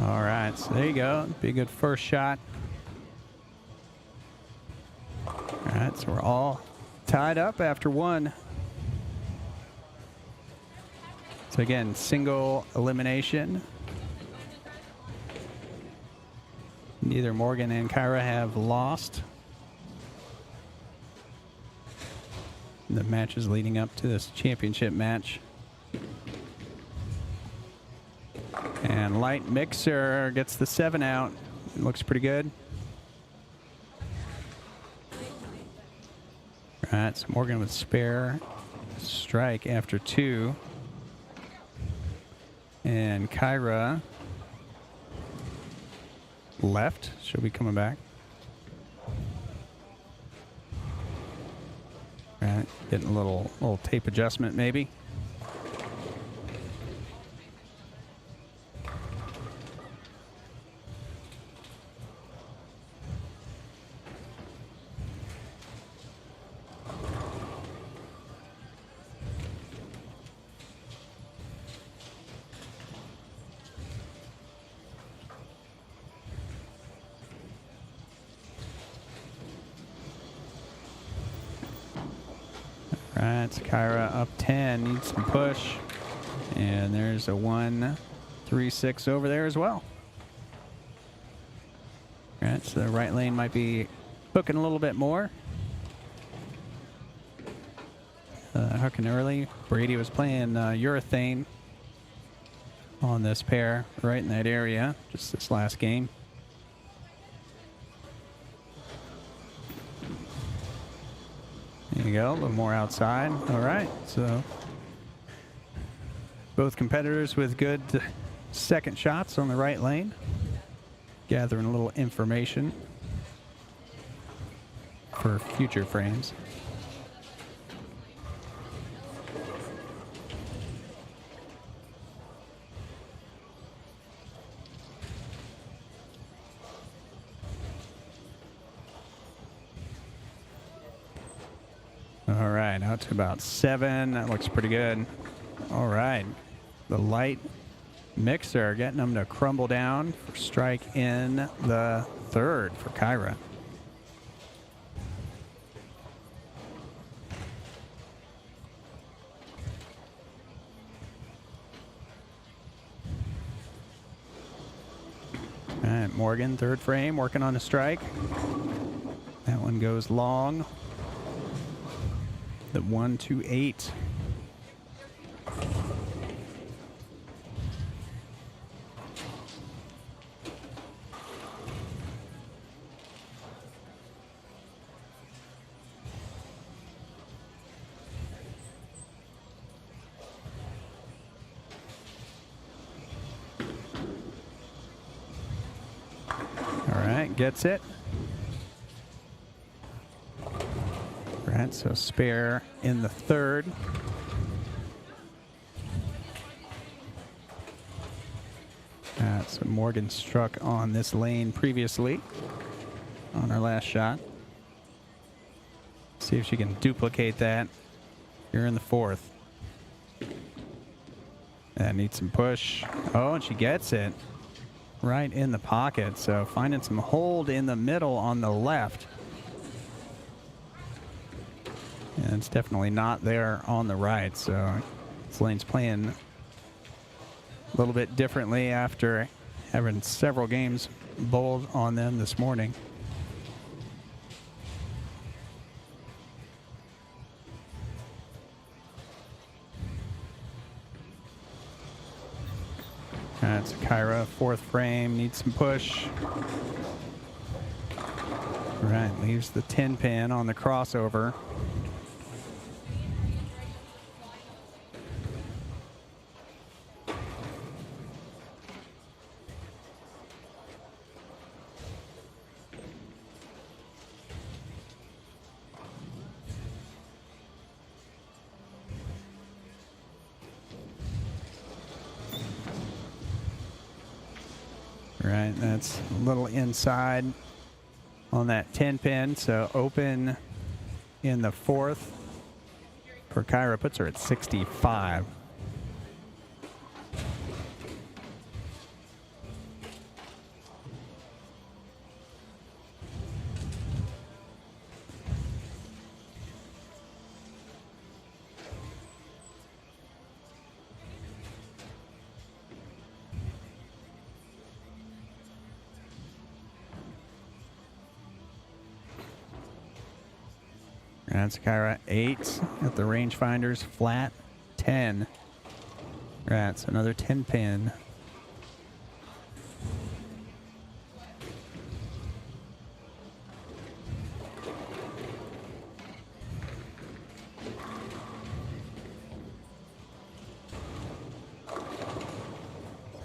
All right, so there you go. Be a good first shot. All right, so we're all tied up after one. So again, single elimination. Neither Morgan and Kyra have lost. The matches leading up to this championship match. And Light Mixer gets the 7 out. It looks pretty good. All right, so Morgan with spare strike after 2. And Kyra left. She'll be coming back. All right, getting a little tape adjustment maybe. All right, so Kyra up 10, needs some push. And there's a 1-3-6 over there as well. All right, so the right lane might be hooking a little bit more. Hooking early. Brady was playing urethane on this pair right in that area, just this last game. There you go, a little more outside. All right, so both competitors with good second shots on the right lane. Gathering a little information for future frames. All right, out to about 7. That looks pretty good. All right, the Light Mixer getting them to crumble down for strike in the 3rd for Kyra. All right, Morgan, 3rd frame, working on a strike. That one goes long. The 1-2-8. All right, gets it. Right, so spare in the 3rd. So Morgan struck on this lane previously on her last shot. See if she can duplicate that here in the fourth. And needs some push. Oh, and she gets it right in the pocket. So finding some hold in the middle on the left. And it's definitely not there on the right. So this lane's playing a little bit differently after having several games bowled on them this morning. That's Kyra, fourth frame, needs some push. Right, leaves the 10 pin on the crossover. Right, that's a little inside on that 10 pin, so open in the fourth for Kyra, puts her at 65. That's Kyra 8 at the rangefinders, flat 10. That's another 10 pin.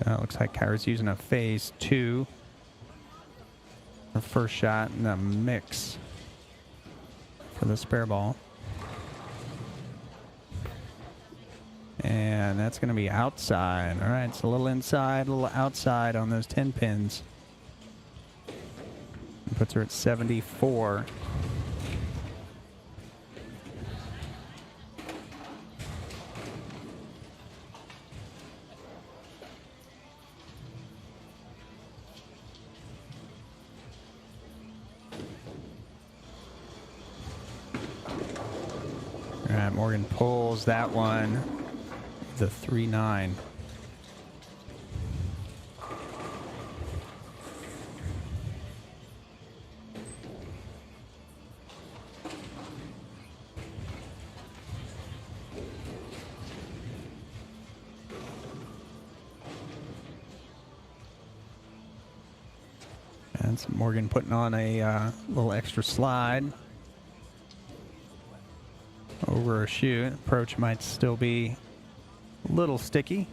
So it looks like Kyra's using a phase 2. Her first shot in the mix for the spare ball. And that's going to be outside. All right, it's a little inside, a little outside on those 10 pins. Puts her at 74. All right, Morgan pulls that one, the 3-9. And some Morgan putting on a little extra slide over a shoot. Approach might still be a little sticky.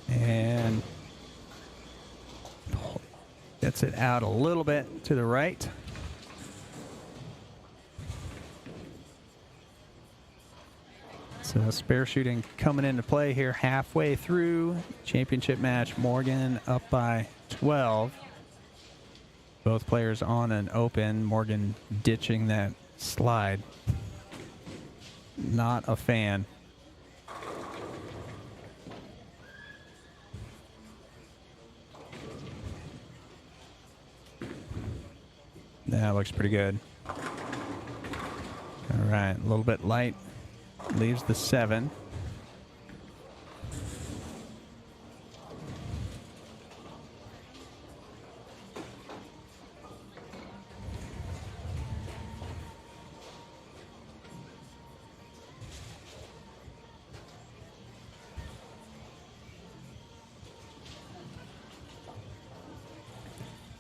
And gets it out a little bit to the right. So spare shooting coming into play here halfway through championship match. Morgan up by 12. Both players on an open. Morgan ditching that slide. Not a fan. That looks pretty good. All right, a little bit light. Leaves the 7.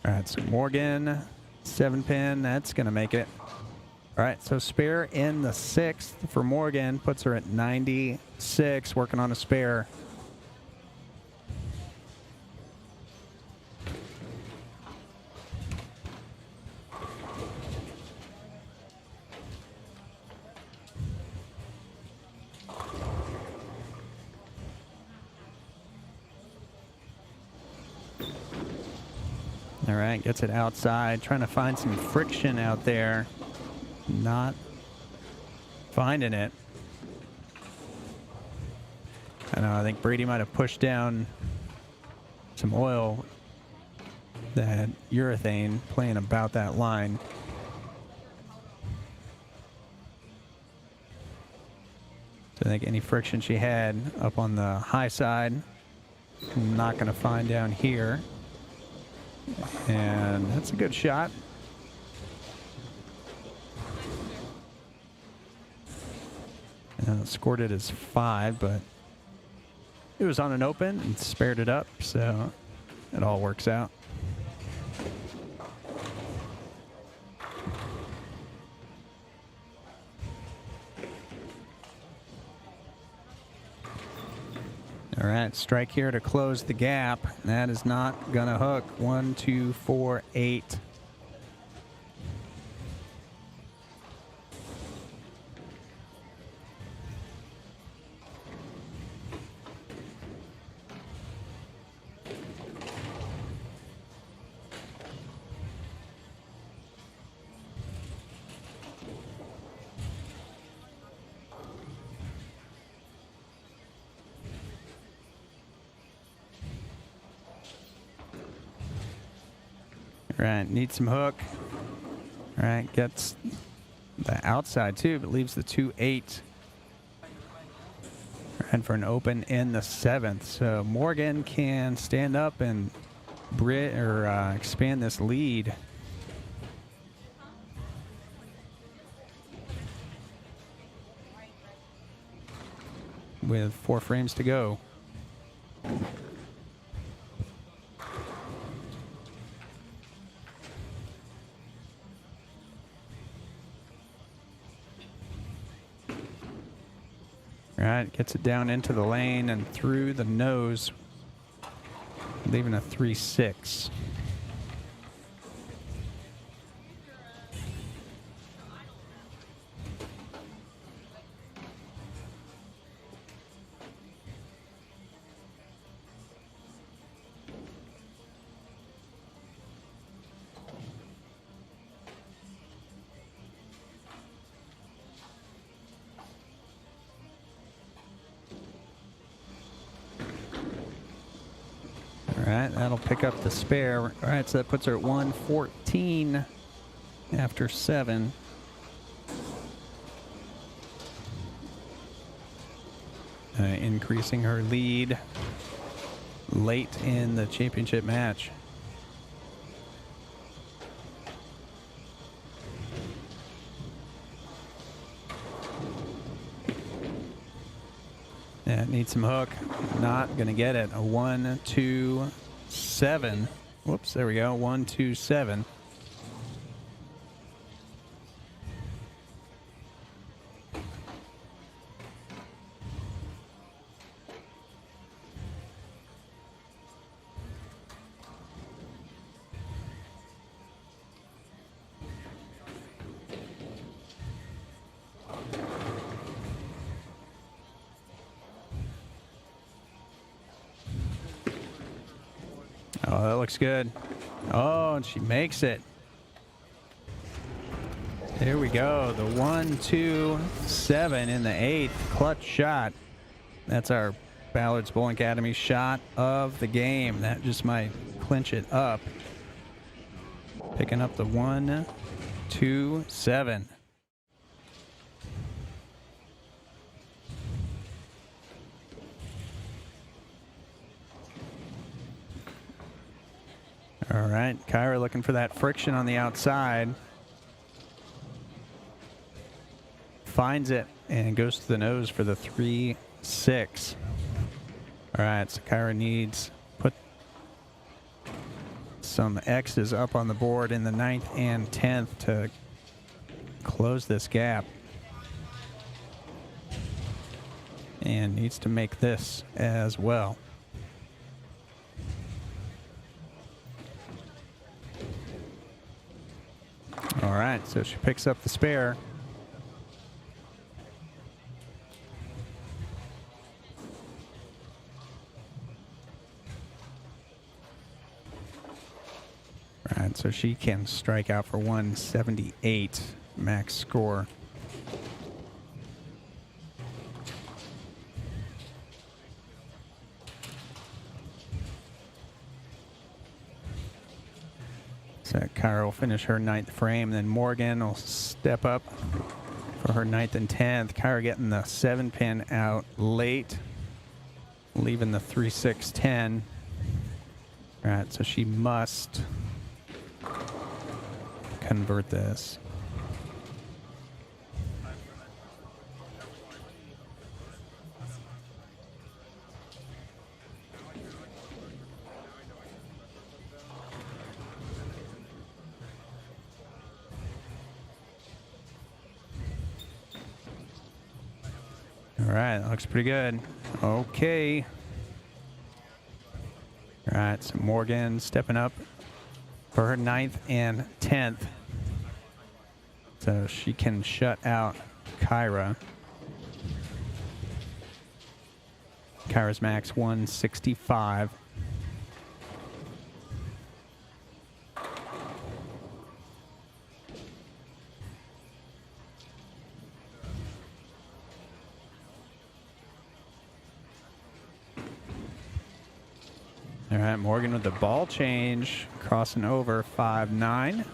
All right, so Morgan, 7 pin, that's going to make it. All right, so spare in the 6th for Morgan, puts her at 96, working on a spare. All right, gets it outside, trying to find some friction out there. Not finding it. I know, I think Brady might have pushed down some oil, that urethane, playing about that line. So I think any friction she had up on the high side, not going to find down here. And that's a good shot. Scored it as 5, but it was on an open and spared it up, so it all works out. All right, strike here to close the gap. That is not gonna hook. 1, 2, 4, 8. All right, needs some hook. All right, gets the outside too, but leaves the 2-8. And for an open in the 7th. So Morgan can stand up and expand this lead. With 4 frames to go. All right, gets it down into the lane and through the nose, leaving a 3-6. All right, that'll pick up the spare. All right, so that puts her at 114 after 7. Increasing her lead late in the championship match. Yeah, needs some hook. Not gonna get it. A 1, 2, 7. Whoops, there we go. 1, 2, 7. Oh, that looks good. Oh, and she makes it. There we go. The 1, 2, 7 in the 8th. Clutch shot. That's our Ballard's Bowling Academy shot of the game. That just might clinch it up. Picking up the 1, 2, 7. All right, Kyra looking for that friction on the outside. Finds it and goes to the nose for the 3-6. All right, so Kyra needs put some X's up on the board in the 9th and 10th to close this gap. And needs to make this as well. All right, so she picks up the spare. so she can strike out for 178 max score. So Kyra will finish her 9th frame, then Morgan will step up for her 9th and 10th. Kyra getting the 7-pin out late, leaving the 3-6-10. All right, so she must convert this. All right, that looks pretty good. Okay. All right, so Morgan stepping up for her 9th and 10th. So she can shut out Kyra. Kyra's max 165. All right, Morgan with the ball change, crossing over 5-9.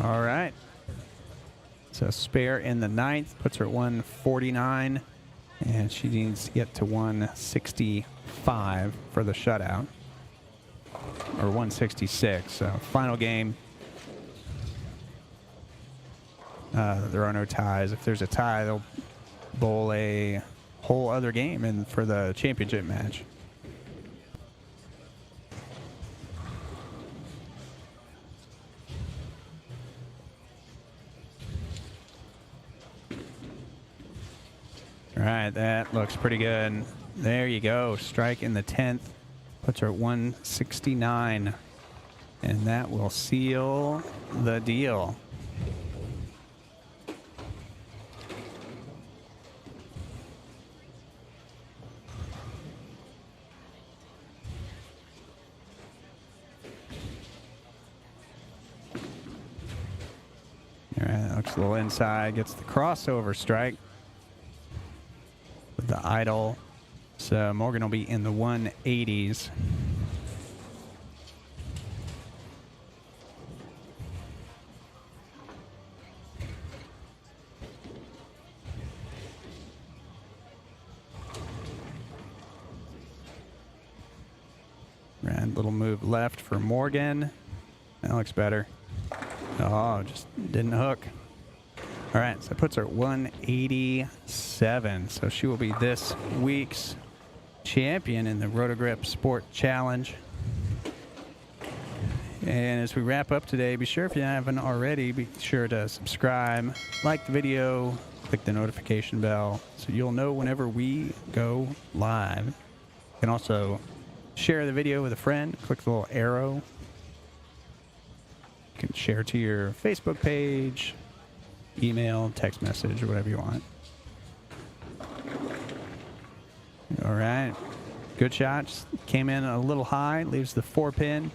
All right. So spare in the 9th puts her at 149, and she needs to get to 165 for the shutout, or 166. So final game. There are no ties. If there's a tie, they'll bowl a whole other game in for the championship match. All right, that looks pretty good. There you go. Strike in the 10th. Puts her at 169. And that will seal the deal. All right, that looks a little inside. Gets the crossover strike with the idle. So Morgan will be in the 180s. And little move left for Morgan. That looks better. Oh, just didn't hook. All right, so it puts her at 187. So she will be this week's champion in the Roto Grip Sport Challenge. And as we wrap up today, be sure, if you haven't already, be sure to subscribe, like the video, click the notification bell so you'll know whenever we go live. You can also share the video with a friend. Click the little arrow. You can share to your Facebook page, email, text message, or whatever you want. All right. Good shot. Just came in a little high. Leaves the 4-pin.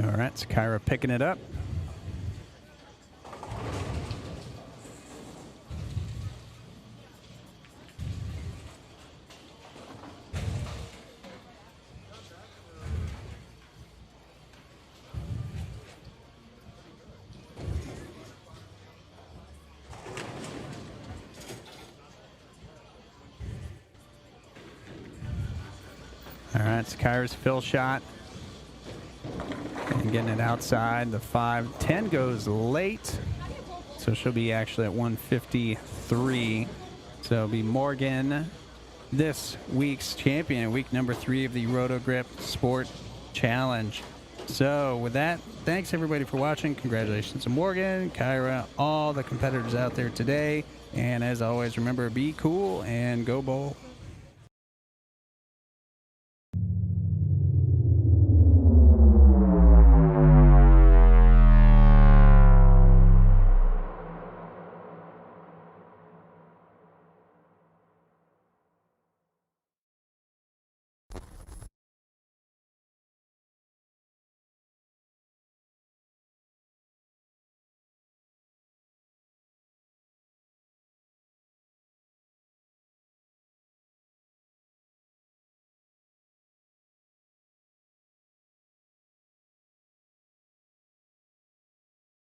All right, so Kyra picking it up. All right, it's Kyra's fill shot. And getting it outside. The 5-10 goes late. So she'll be actually at 153. So it'll be Morgan, this week's champion, week number 3 of the Roto Grip Sport Challenge. So with that, thanks everybody for watching. Congratulations to Morgan, Kyra, all the competitors out there today. And as always, remember, be cool and go bowl.